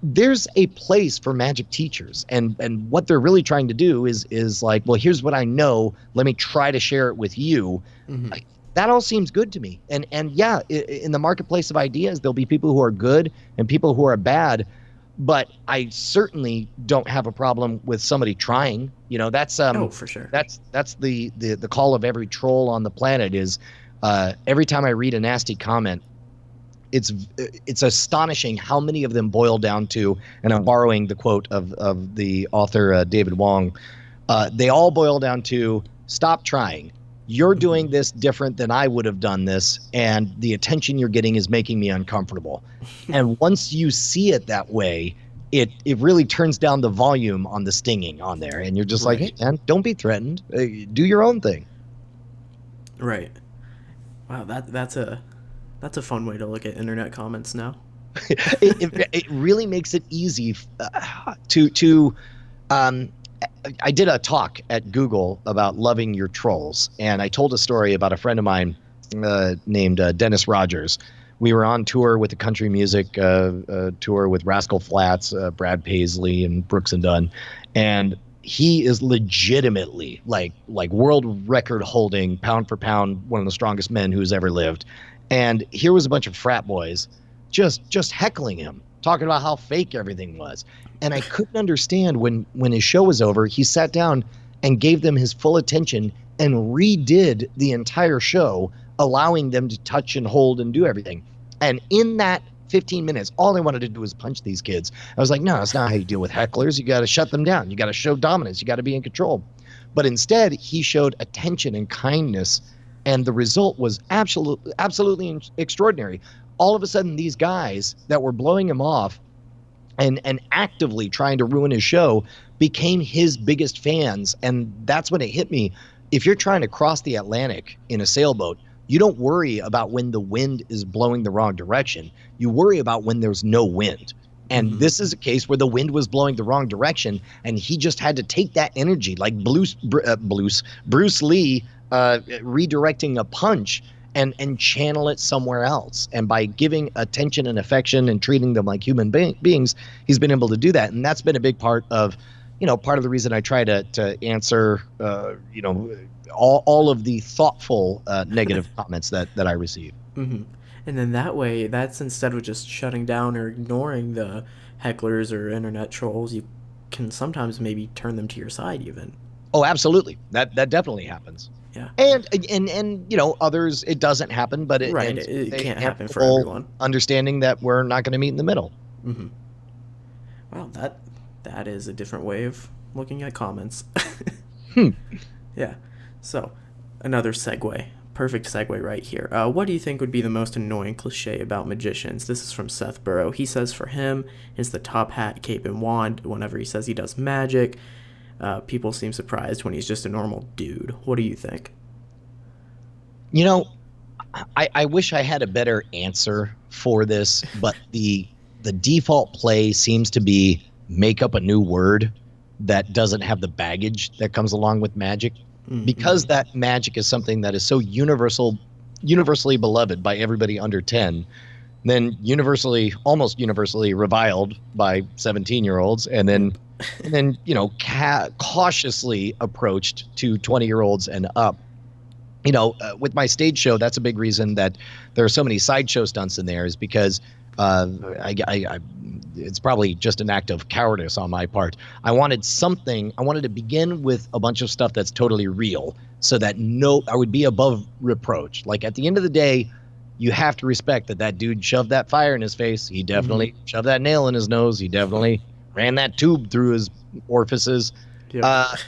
there's a place for magic teachers, and what they're really trying to do is like, well, here's what I know, let me try to share it with you. That all seems good to me. And yeah, in the marketplace of ideas, there'll be people who are good and people who are bad, but I certainly don't have a problem with somebody trying. That's Oh, for sure. That's the call of every troll on the planet is every time I read a nasty comment, it's astonishing how many of them boil down to, and I'm borrowing the quote of the author David Wong, they all boil down to, stop trying. You're doing this different than I would have done this, and the attention you're getting is making me uncomfortable. And once you see it that way, it really turns down the volume on the stinging on there, and you're just like, hey, man, don't be threatened. Do your own thing. Right. Wow, that's a fun way to look at internet comments now. it really makes it easy to I did a talk at Google about loving your trolls, and I told a story about a friend of mine named Dennis Rogers. We were on tour with the country music tour with Rascal Flatts, Brad Paisley, and Brooks and Dunn, and he is legitimately like world record holding, pound for pound, one of the strongest men who's ever lived. And here was a bunch of frat boys just heckling him, talking about how fake everything was. And I couldn't understand when his show was over, he sat down and gave them his full attention and redid the entire show, allowing them to touch and hold and do everything. And in that 15 minutes, all they wanted to do was punch these kids. I was like, no, that's not how you deal with hecklers. You got to shut them down. You got to show dominance. You got to be in control. But instead, he showed attention and kindness, and the result was absolutely extraordinary. All of a sudden, these guys that were blowing him off and actively trying to ruin his show became his biggest fans. And that's when it hit me. If you're trying to cross the Atlantic in a sailboat, you don't worry about when the wind is blowing the wrong direction. You worry about when there's no wind. And this is a case where the wind was blowing the wrong direction, and he just had to take that energy, like Bruce Lee redirecting a punch, and channel it somewhere else. And by giving attention and affection and treating them like human beings, he's been able to do that. And that's been a big part of the reason I try to answer, all of the thoughtful negative comments that I receive. And then that way, that's instead of just shutting down or ignoring the hecklers or internet trolls, you can sometimes maybe turn them to your side even. Oh, absolutely. That definitely happens. Yeah. And others it doesn't happen, but Right. and It they can't have happen for full everyone. understanding that we're not going to meet in the middle. Mm-hmm. Wow, that is a different way of looking at comments. Yeah. So, another segue. Perfect segue right here. What do you think would be the most annoying cliche about magicians? This is from Seth Burrow. He says for him, it's the top hat, cape, and wand. Whenever he says he does magic, people seem surprised when he's just a normal dude. What do you think? I wish I had a better answer for this, but the default play seems to be make up a new word that doesn't have the baggage that comes along with magic. Because that magic is something that is so universally beloved by everybody under 10, then almost universally reviled by 17-year-olds, and then cautiously approached to 20-year-olds and up. With my stage show, that's a big reason that there are so many sideshow stunts in there, is because it's probably just an act of cowardice on my part. I wanted to begin with a bunch of stuff that's totally real, so that I would be above reproach. Like, at the end of the day, you have to respect that dude shoved that fire in his face. He definitely shoved that nail in his nose. He definitely ran that tube through his orifices. Yep.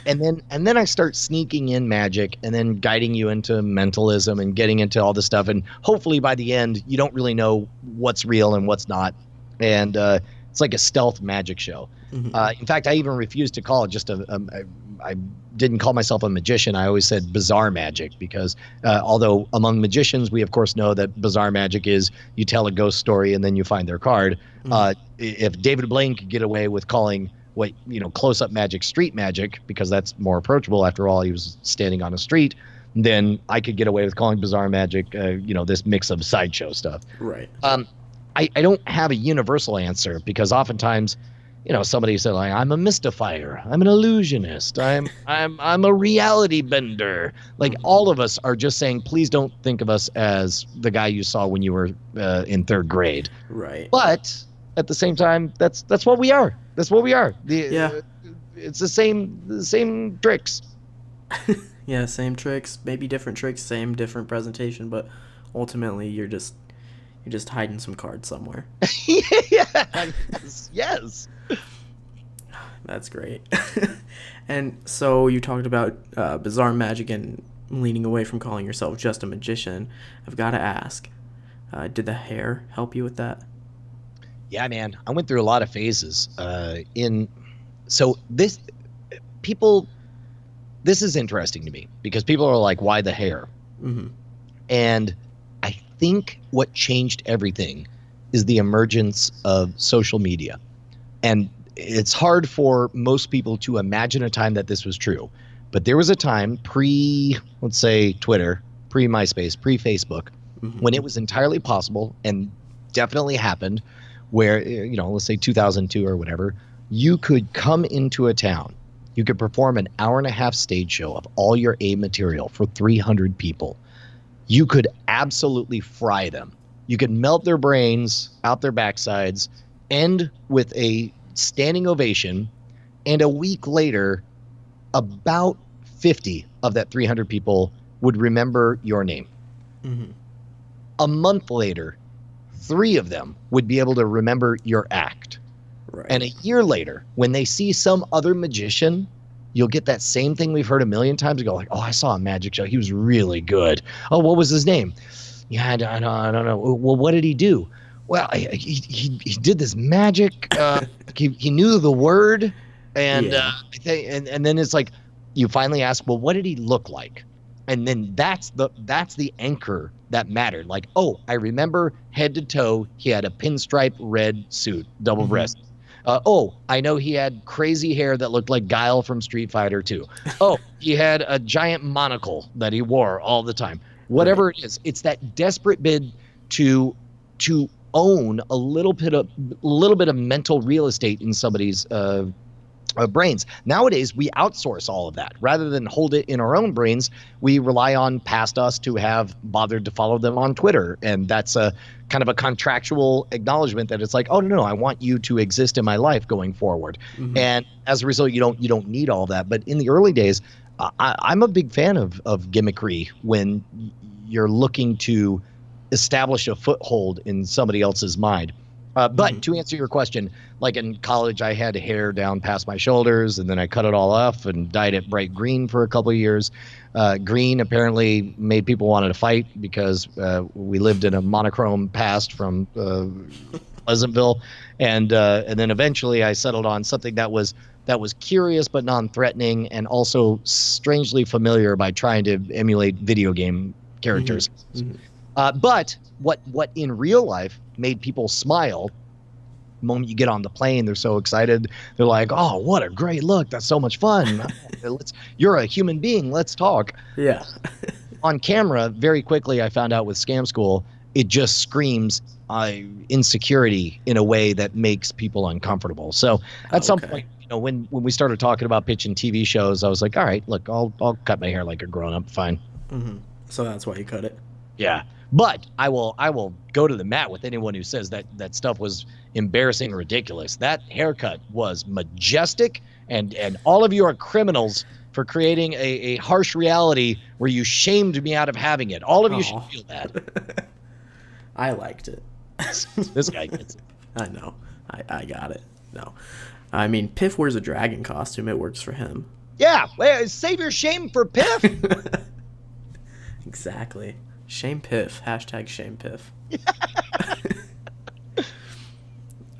And then I start sneaking in magic and then guiding you into mentalism and getting into all this stuff. And hopefully by the end, you don't really know what's real and what's not. And it's like a stealth magic show. In fact, I even refused to call it I didn't call myself a magician. I always said bizarre magic, because although among magicians, we of course know that bizarre magic is you tell a ghost story and then you find their card. If David Blaine could get away with calling close-up magic street magic, because that's more approachable, after all, he was standing on a street, then I could get away with calling bizarre magic this mix of sideshow stuff. Right. I don't have a universal answer, because oftentimes somebody said, like, I'm a mystifier, I'm an illusionist, I'm a reality bender. Like, all of us are just saying, please don't think of us as the guy you saw when you were in third grade. Right. But at the same time, that's what we are. That's what we are. Yeah. It's the same tricks. Yeah, same tricks, maybe different tricks, same different presentation, but ultimately you're just hiding some cards somewhere. Yes. That's great. And so you talked about bizarre magic and leaning away from calling yourself just a magician. I've got to ask, did the hair help you with that? Yeah, man, I went through a lot of phases. This is interesting to me, because people are like, why the hair? And I think what changed everything is the emergence of social media. And it's hard for most people to imagine a time that this was true. But there was a time let's say Twitter, pre-MySpace, pre-Facebook, when it was entirely possible and definitely happened, where, let's say 2002 or whatever, you could come into a town, you could perform an hour-and-a-half stage show of all your A material for 300 people. You could absolutely fry them. You could melt their brains out their backsides, end with a standing ovation, and a week later, about 50 of that 300 people would remember your name. A month later, 3 of them would be able to remember your act. Right. And a year later, when they see some other magician, you'll get that same thing we've heard a million times. You go like, oh, I saw a magic show. He was really good. Oh, what was his name? Yeah, I don't know. Well, what did he do? Well, he did this magic. He knew the word. And and then it's like, you finally ask, well, what did he look like? And then that's the anchor that mattered. Like, oh, I remember head to toe, he had a pinstripe red suit, double breasted. Oh, I know he had crazy hair that looked like Guile from Street Fighter 2. Oh, he had a giant monocle that he wore all the time. Whatever it is, it's that desperate bid to own a little bit of mental real estate in somebody's brains. Nowadays, we outsource all of that. Rather than hold it in our own brains, we rely on past us to have bothered to follow them on Twitter. And that's a kind of a contractual acknowledgement that it's like, oh, no, I want you to exist in my life going forward. And as a result, you don't need all that. But in the early days, I'm a big fan of gimmickry when you're looking to establish a foothold in somebody else's mind. But to answer your question, like in college, I had hair down past my shoulders, and then I cut it all off and dyed it bright green for a couple of years. Green apparently made people want to fight because we lived in a monochrome past from Pleasantville, and then eventually I settled on something that was curious but non-threatening, and also strangely familiar by trying to emulate video game characters. But what in real life made people smile the moment you get on the plane, they're so excited. They're like, oh, what a great look. That's so much fun. You're a human being. Let's talk. Yeah. On camera, very quickly, I found out with Scam School, it just screams insecurity in a way that makes people uncomfortable. So at some point, when we started talking about pitching TV shows, I was like, all right, look, I'll cut my hair like a grown up. Fine. So that's why you cut it. Yeah. But I will go to the mat with anyone who says that stuff was embarrassing or ridiculous. That haircut was majestic, and all of you are criminals for creating a harsh reality where you shamed me out of having it. All of you should feel that. I liked it. This guy gets it. I know. I got it. No. I mean, Piff wears a dragon costume. It works for him. Yeah. Save your shame for Piff. Exactly. Shame Piff. Hashtag shame Piff.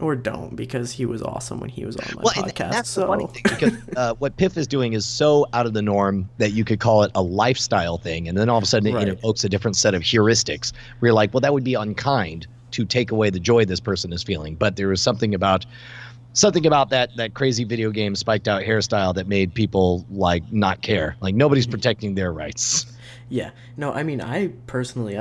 Or don't, because he was awesome when he was on my podcast. And that's the funny thing, because what Piff is doing is so out of the norm that you could call it a lifestyle thing, and then all of a sudden it evokes a different set of heuristics where you're like, well, that would be unkind to take away the joy this person is feeling. But there was something about that crazy video game spiked out hairstyle that made people like not care. Like nobody's protecting their rights. Yeah. No, I mean, I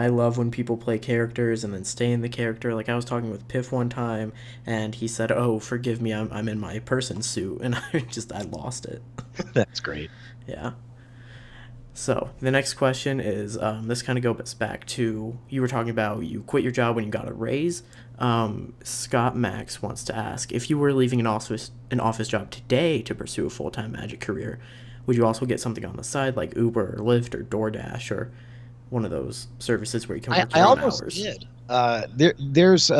love when people play characters and then stay in the character. Like, I was talking with Piff one time, and he said, oh, forgive me, I'm in my person suit. And I lost it. That's great. Yeah. So, the next question is, this kind of goes back to, you were talking about you quit your job when you got a raise. Scott Max wants to ask, if you were leaving an office job today to pursue a full-time magic career, would you also get something on the side like Uber or Lyft or DoorDash or one of those services where you can work your own hours? I almost did. There's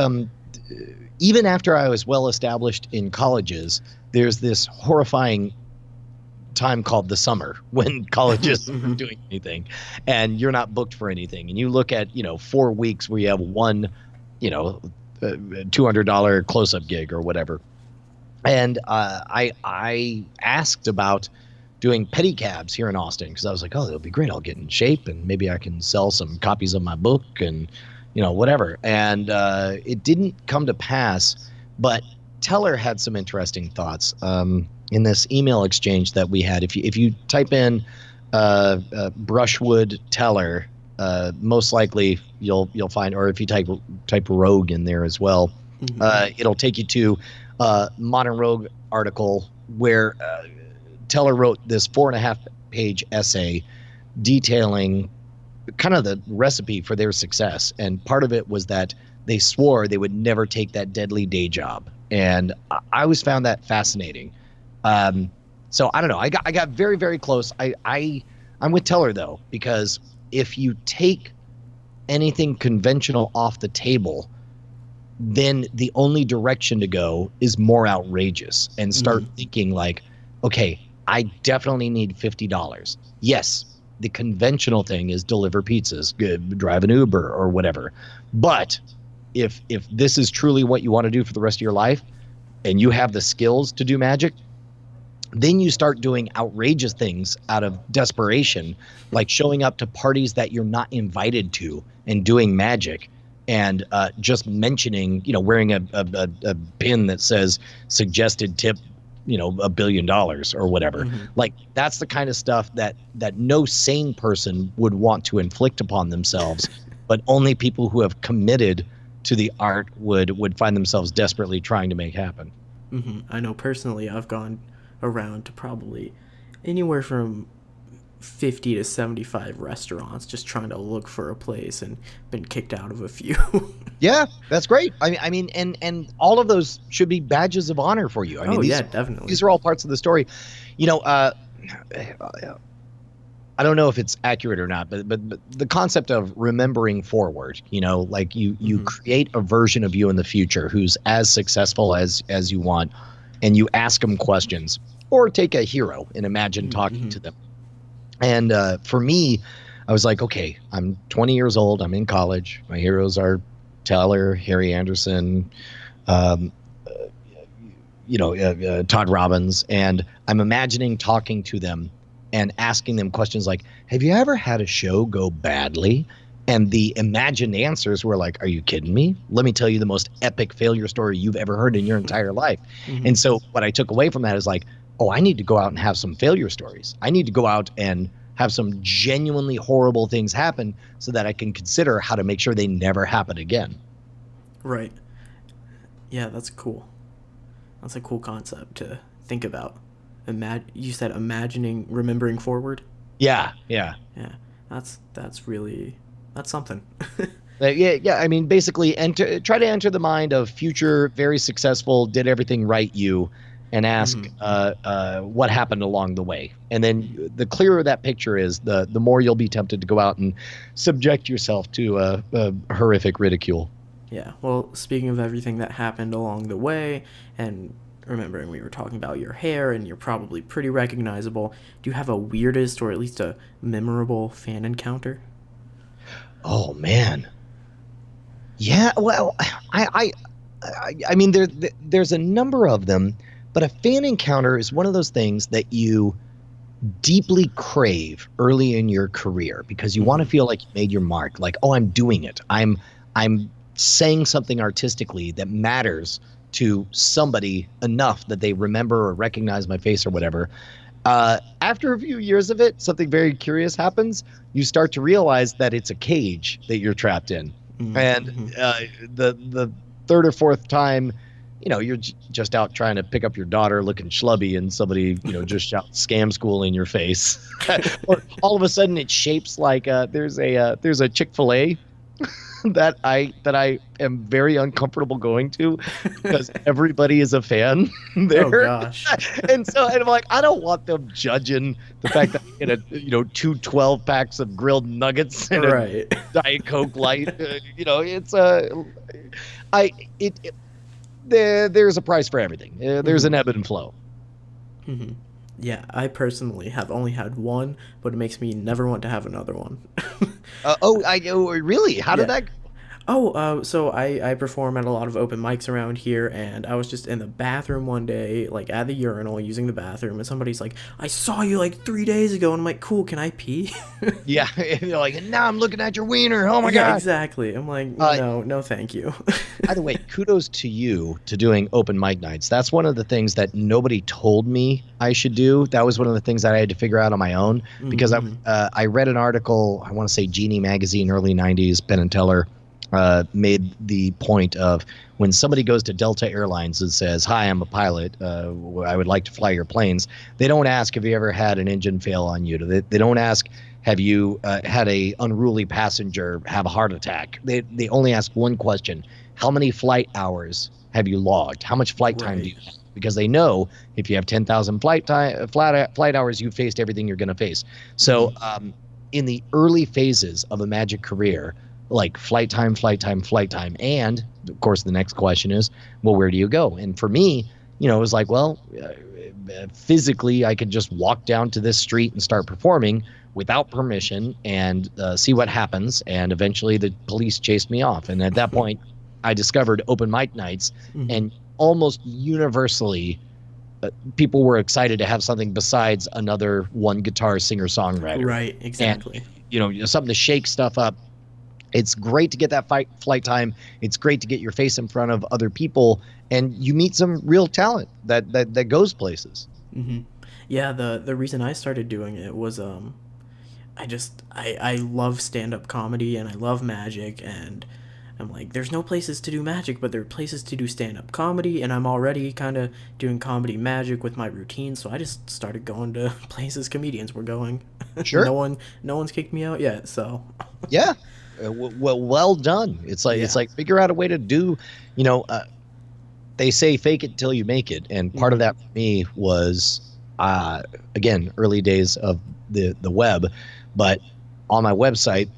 even after I was well established in colleges, there's this horrifying time called the summer when colleges aren't doing anything and you're not booked for anything. And you look at, 4 weeks where you have one, $200 close-up gig or whatever. And I asked about doing pedicabs here in Austin because I was like, oh, it'll be great. I'll get in shape and maybe I can sell some copies of my book and, whatever. And it didn't come to pass, but Teller had some interesting thoughts in this email exchange that we had. If you type in Brushwood Teller, most likely you'll find, or if you type Rogue in there as well, it'll take you to Modern Rogue article where Teller wrote this 4.5-page essay detailing kind of the recipe for their success. And part of it was that they swore they would never take that deadly day job. And I always found that fascinating. So I don't know. I got very, very close. I'm with Teller though, because if you take anything conventional off the table, then the only direction to go is more outrageous and start thinking like, okay, I definitely need $50. Yes, the conventional thing is deliver pizzas, drive an Uber or whatever. But if this is truly what you want to do for the rest of your life and you have the skills to do magic, then you start doing outrageous things out of desperation, like showing up to parties that you're not invited to and doing magic and just mentioning, wearing a pin that says suggested tip, $1 billion or whatever. Like that's the kind of stuff that no sane person would want to inflict upon themselves, but only people who have committed to the art would find themselves desperately trying to make happen. I know personally I've gone around to probably anywhere from 50 to 75 restaurants just trying to look for a place and been kicked out of a few. Yeah, that's great. I mean, and all of those should be badges of honor for you. I mean, yeah, definitely. These are all parts of the story. I don't know if it's accurate or not, but the concept of remembering forward, like you create a version of you in the future who's as successful as you want, and you ask them questions, or take a hero and imagine talking to them. And for me, I was like, okay, I'm 20 years old. I'm in college. My heroes are Teller, Harry Anderson, Todd Robbins, and I'm imagining talking to them and asking them questions like, have you ever had a show go badly? And the imagined answers were like, are you kidding me? Let me tell you the most epic failure story you've ever heard in your entire life. And so what I took away from that is like, oh, I need to go out and have some failure stories. I need to go out and have some genuinely horrible things happen so that I can consider how to make sure they never happen again. Right. Yeah, that's cool. That's a cool concept to think about. You said remembering forward? Yeah. That's something. Yeah. I mean, basically, try to enter the mind of future, very successful, did everything right you, and ask what happened along the way. And then the clearer that picture is, the more you'll be tempted to go out and subject yourself to horrific ridicule. Yeah. Well, speaking of everything that happened along the way, and remembering we were talking about your hair, and you're probably pretty recognizable, do you have a weirdest or at least a memorable fan encounter? Oh man. Yeah, well, I mean there's a number of them, but a fan encounter is one of those things that you deeply crave early in your career because you want to feel like you made your mark, like, oh, I'm doing it. I'm saying something artistically that matters to somebody enough that they remember or recognize my face or whatever. After a few years of it, something very curious happens. You start to realize that it's a cage that you're trapped in. And the third or fourth time, you're just out trying to pick up your daughter looking schlubby, and somebody, just shouts scam school in your face. Or all of a sudden it shapes like there's a Chick-fil-A that I am very uncomfortable going to because everybody is a fan there. Oh gosh. And I'm like, I don't want them judging the fact that I get two 12 packs of grilled nuggets and a Diet Coke light. There's a price for everything. There's an ebb and flow. Yeah, I personally have only had one, but it makes me never want to have another one. Really? How did that go? So I perform at a lot of open mics around here, and I was just in the bathroom one day, like at the urinal using the bathroom, and somebody's like, I saw you like 3 days ago, and I'm like, cool, can I pee? Yeah, you're like, now I'm looking at your wiener, oh my yeah, God. Exactly. I'm like, no, thank you. By the way, kudos to you to doing open mic nights. That's one of the things that nobody told me I should do. That was one of the things that I had to figure out on my own, because I read an article, I want to say Genie Magazine, early 90s, Penn and Teller, made the point of when somebody goes to Delta Airlines and says, hi, I'm a pilot, I would like to fly your planes. They don't ask, have you ever had an engine fail on you? They don't ask, have you had a unruly passenger have a heart attack? They only ask one question. How many flight hours have you logged? How much flight time do you have? Because they know if you have 10,000 flight hours, you've faced everything you're going to face. So in the early phases of a magic career, like flight time. And of course, the next question is, well, where do you go? And for me, it was like, well, physically, I could just walk down to this street and start performing without permission and see what happens. And eventually the police chased me off. And at that point, I discovered open mic nights, and almost universally, people were excited to have something besides another one guitar singer-songwriter. Right, exactly. And, something to shake stuff up. It's great to get that flight time. It's great to get your face in front of other people, and you meet some real talent that goes places. Yeah, the reason I started doing it was I love stand-up comedy and I love magic, and I'm like, there's no places to do magic, but there are places to do stand-up comedy, and I'm already kind of doing comedy magic with my routine, so I just started going to places comedians were going. Sure. No one's kicked me out yet, so. Yeah. Well done. It's like figure out a way to do, they say fake it till you make it. And part of that for me was again, early days of the web, but on my website,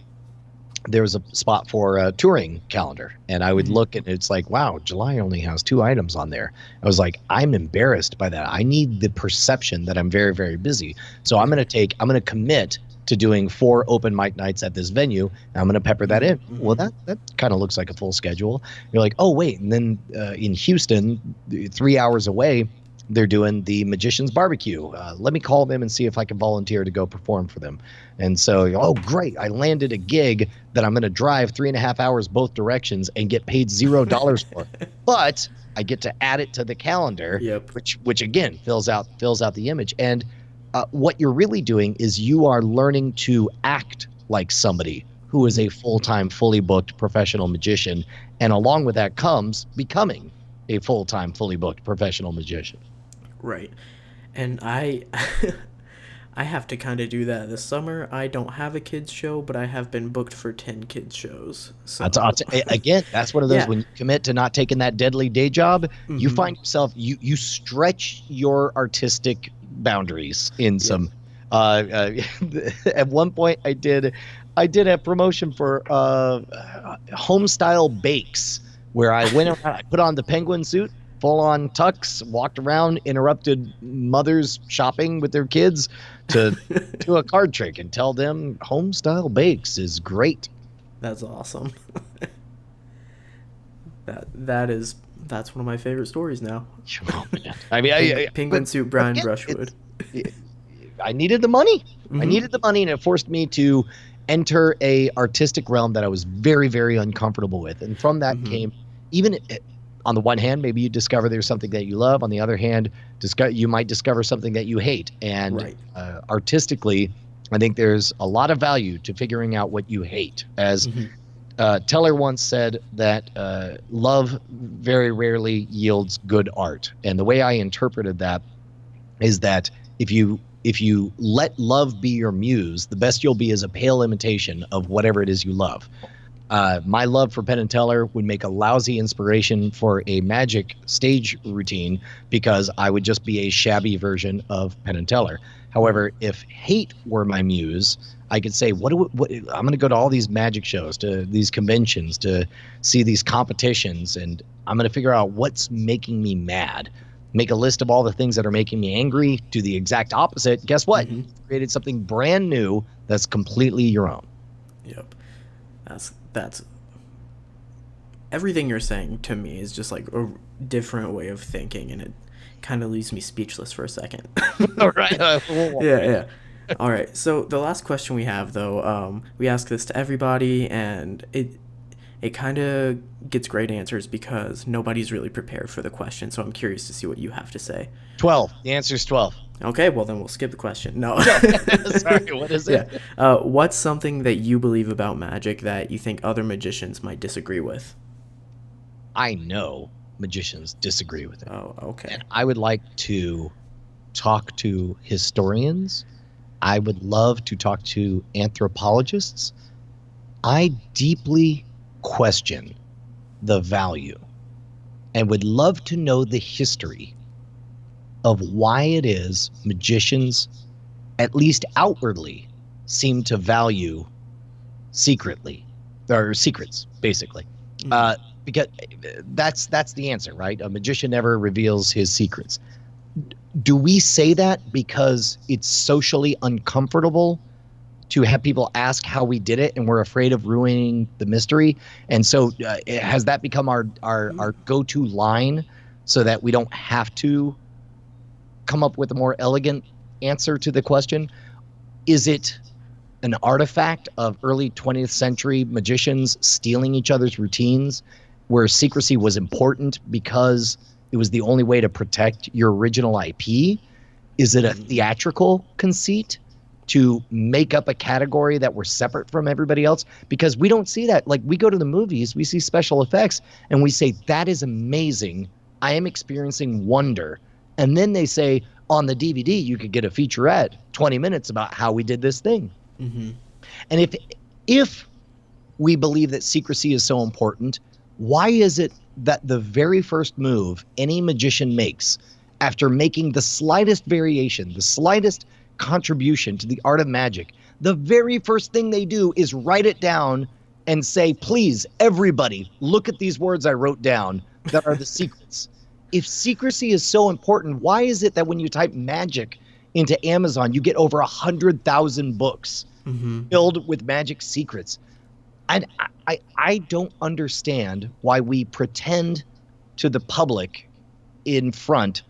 there was a spot for a touring calendar, and I would look and it's like, wow, July only has 2 items on there. I was like, I'm embarrassed by that. I need the perception that I'm very, very busy. So I'm going to commit to doing 4 open mic nights at this venue. And I'm going to pepper that in. Well, that kind of looks like a full schedule. You're like, oh wait. And then in Houston, 3 hours away, they're doing the Magician's Barbecue. Let me call them and see if I can volunteer to go perform for them. And so, oh, great. I landed a gig that I'm going to drive 3.5 hours both directions and get paid $0 for. But I get to add it to the calendar, which again, fills out the image. And what you're really doing is you are learning to act like somebody who is a full-time, fully booked professional magician. And along with that comes becoming a full-time, fully booked professional magician. Right. And I have to kind of do that this summer. I don't have a kids show, but I have been booked for 10 kids shows. So again, that's one of those when you commit to not taking that deadly day job, you find yourself, you stretch your artistic boundaries in some. At one point I did a promotion for home style bakes where I went around, I put on the penguin suit, full on tux, walked around, interrupted mothers shopping with their kids to do a card trick and tell them home style bakes is great. That's awesome. That's one of my favorite stories now. Oh, man. I mean, Penguin suit Brian Brushwood. I needed the money. I needed the money, and it forced me to enter a artistic realm that I was very, very uncomfortable with. And from that came, even on the one hand, maybe you discover there's something that you love. On the other hand, you might discover something that you hate. And artistically, I think there's a lot of value to figuring out what you hate. As Teller once said that love very rarely yields good art. And the way I interpreted that is that if you let love be your muse, the best you'll be is a pale imitation of whatever it is you love. My love for Penn and Teller would make a lousy inspiration for a magic stage routine because I would just be a shabby version of Penn and Teller. However, if hate were my muse, I could say, I'm going to go to all these magic shows, to these conventions, to see these competitions, and I'm going to figure out what's making me mad. Make a list of all the things that are making me angry, do the exact opposite. Guess what? You've created something brand new that's completely your own. Yep. That's everything you're saying to me is just like a different way of thinking, and it kind of leaves me speechless for a second. All right. Yeah. All right. So the last question we have, though, we ask this to everybody, and it kind of gets great answers because nobody's really prepared for the question. So I'm curious to see what you have to say. 12. The answer is 12. Okay, well then we'll skip the question. No. Sorry, what is it? Yeah. What's something that you believe about magic that you think other magicians might disagree with? I know magicians disagree with it. Oh, okay. And I would like to talk to historians. I would love to talk to anthropologists. I deeply question the value and would love to know the history of why it is magicians, at least outwardly, seem to value secrets, basically. Because that's the answer, right? A magician never reveals his secrets. Do we say that because it's socially uncomfortable to have people ask how we did it and we're afraid of ruining the mystery? And so has that become our go-to line so that we don't have to come up with a more elegant answer to the question? Is it an artifact of early 20th century magicians stealing each other's routines where secrecy was important because it was the only way to protect your original IP? Is it a theatrical conceit to make up a category that we're separate from everybody else? Because we don't see that. Like, we go to the movies, we see special effects, and we say, that is amazing. I am experiencing wonder. And then they say, on the DVD, you could get a featurette, 20 minutes about how we did this thing. And if we believe that secrecy is so important, why is it that the very first move any magician makes after making the slightest variation, the slightest contribution to the art of magic, the very first thing they do is write it down and say, please, everybody, look at these words I wrote down that are the secrets. If secrecy is so important, why is it that when you type magic into Amazon, you get over 100,000 books filled with magic secrets? And I don't understand why we pretend to the public in front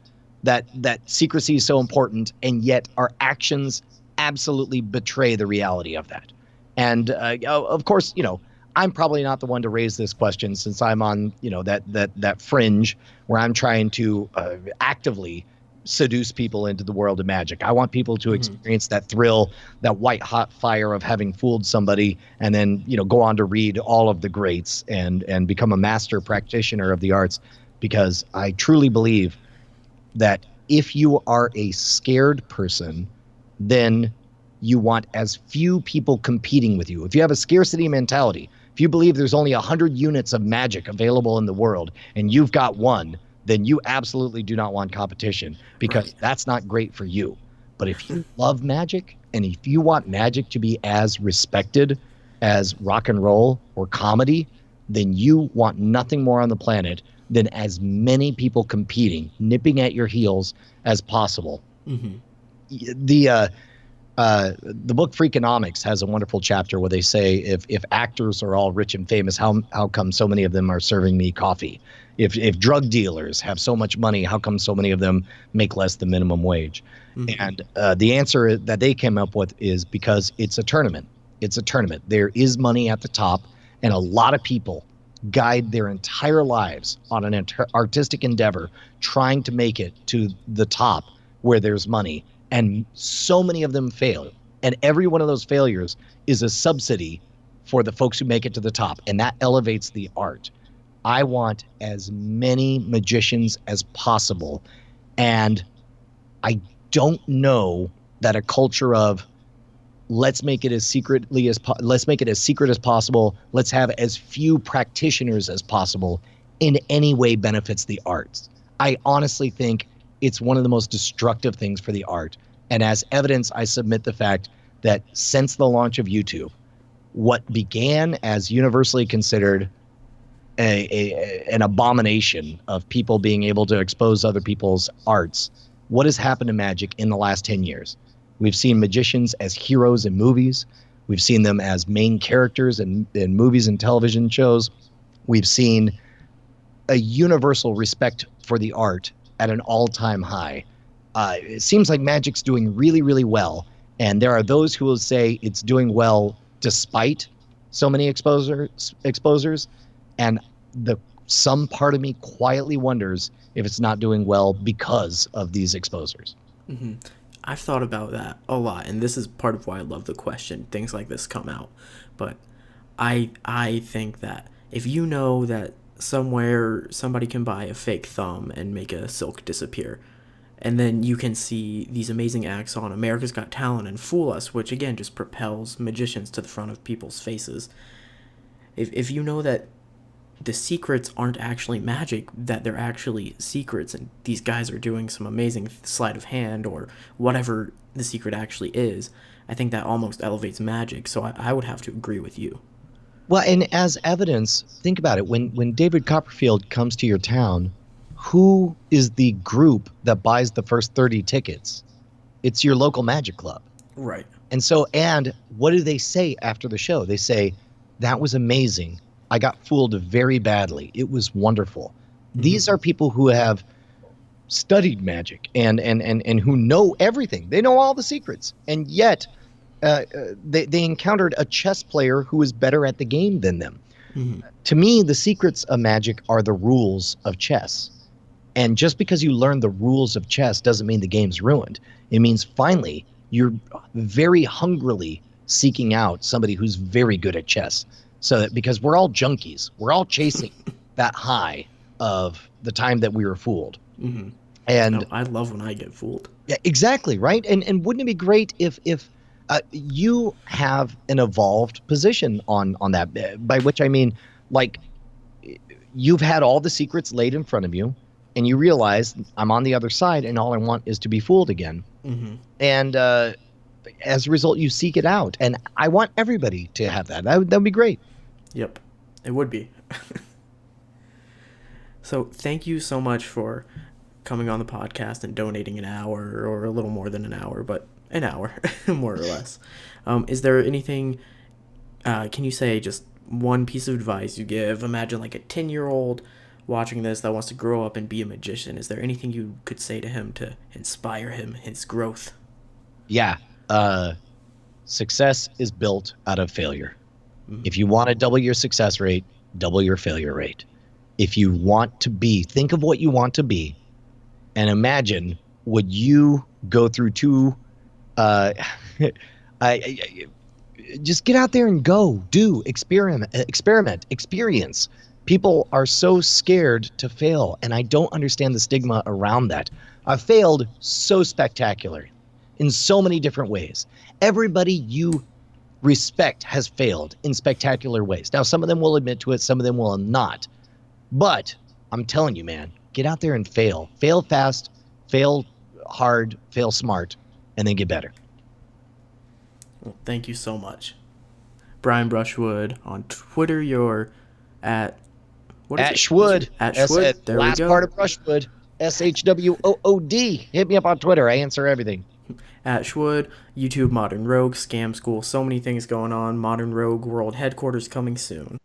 that secrecy is so important, and yet our actions absolutely betray the reality of that. And of course, I'm probably not the one to raise this question, since I'm on, that fringe where I'm trying to actively seduce people into the world of magic. I want people to experience that thrill, that white hot fire of having fooled somebody, and then, go on to read all of the greats and become a master practitioner of the arts, because I truly believe that if you are a scared person, then you want as few people competing with you. If you have a scarcity mentality, if you believe there's only 100 units of magic available in the world and you've got one, then you absolutely do not want competition, because that's not great for you. But if you love magic, and if you want magic to be as respected as rock and roll or comedy, then you want nothing more on the planet than as many people competing, nipping at your heels as possible. The book Freakonomics has a wonderful chapter where they say, if actors are all rich and famous, how come so many of them are serving me coffee? If drug dealers have so much money, how come so many of them make less than minimum wage? And the answer that they came up with is because it's a tournament. It's a tournament. There is money at the top, and a lot of people guide their entire lives on an artistic endeavor trying to make it to the top where there's money. And so many of them fail. And every one of those failures is a subsidy for the folks who make it to the top. And that elevates the art. I want as many magicians as possible. And I don't know that a culture of let's make it as secret as possible, let's have as few practitioners as possible, in any way benefits the arts. I honestly think it's one of the most destructive things for the art. And as evidence, I submit the fact that since the launch of YouTube, what began as universally considered an abomination of people being able to expose other people's arts, what has happened to magic in the last 10 years? We've seen magicians as heroes in movies. We've seen them as main characters in movies and television shows. We've seen a universal respect for the art at an all-time high. It seems like magic's doing really, really well. And there are those who will say it's doing well despite so many exposers. And some part of me quietly wonders if it's not doing well because of these exposers. I've thought about that a lot, and this is part of why I love the question. Things like this come out. But I think that if you know that somewhere somebody can buy a fake thumb and make a silk disappear, and then you can see these amazing acts on America's Got Talent and fool us, which again just propels magicians to the front of people's faces. If you know that the secrets aren't actually magic, that they're actually secrets, and these guys are doing some amazing sleight of hand or whatever the secret actually is, I think that almost elevates magic. So I would have to agree with you. Well, and as evidence, think about it. When David Copperfield comes to your town, who is the group that buys the first 30 tickets? It's your local magic club. Right. And what do they say after the show? They say, that was amazing. I got fooled very badly. It was wonderful. These are people who have studied magic and who know everything. They know all the secrets. And yet they encountered a chess player who was better at the game than them. To me, the secrets of magic are the rules of chess. And just because you learn the rules of chess doesn't mean the game's ruined. It means finally you're very hungrily seeking out somebody who's very good at chess. So that, because we're all junkies, we're all chasing that high of the time that we were fooled. And I love when I get fooled. Yeah, exactly, right? And wouldn't it be great if you have an evolved position on that, by which I mean, like, you've had all the secrets laid in front of you. and you realize I'm on the other side, and all I want is to be fooled again. Mm-hmm. And as a result, you seek it out, and I want everybody to have that. That would be great. Yep, it would be. So thank you so much for coming on the podcast and donating an hour, or a little more than an hour, but an hour, more or less. Is there anything, can you say just one piece of advice you give? Imagine like a 10-year-old watching this that wants to grow up and be a magician. Is there anything you could say to him to inspire him, his growth? Yeah. Success is built out of failure. Mm-hmm. If you want to double your success rate, double your failure rate. If you want to be, think of what you want to be, and imagine, would you go through two, just get out there and go, do, experiment, experience. People are so scared to fail, and I don't understand the stigma around that. I've failed so spectacular in so many different ways. Everybody you respect has failed in spectacular ways. Now, some of them will admit to it, some of them will not. But I'm telling you, man, get out there and fail. Fail fast, fail hard, fail smart, and then get better. Well, thank you so much. Brian Brushwood. On Twitter, you're at... At Shwood. At Shwood. There we go. Last part of Brushwood. SHWOOD. Hit me up on Twitter. I answer everything. At Shwood. YouTube, Modern Rogue, Scam School. So many things going on. Modern Rogue World Headquarters coming soon.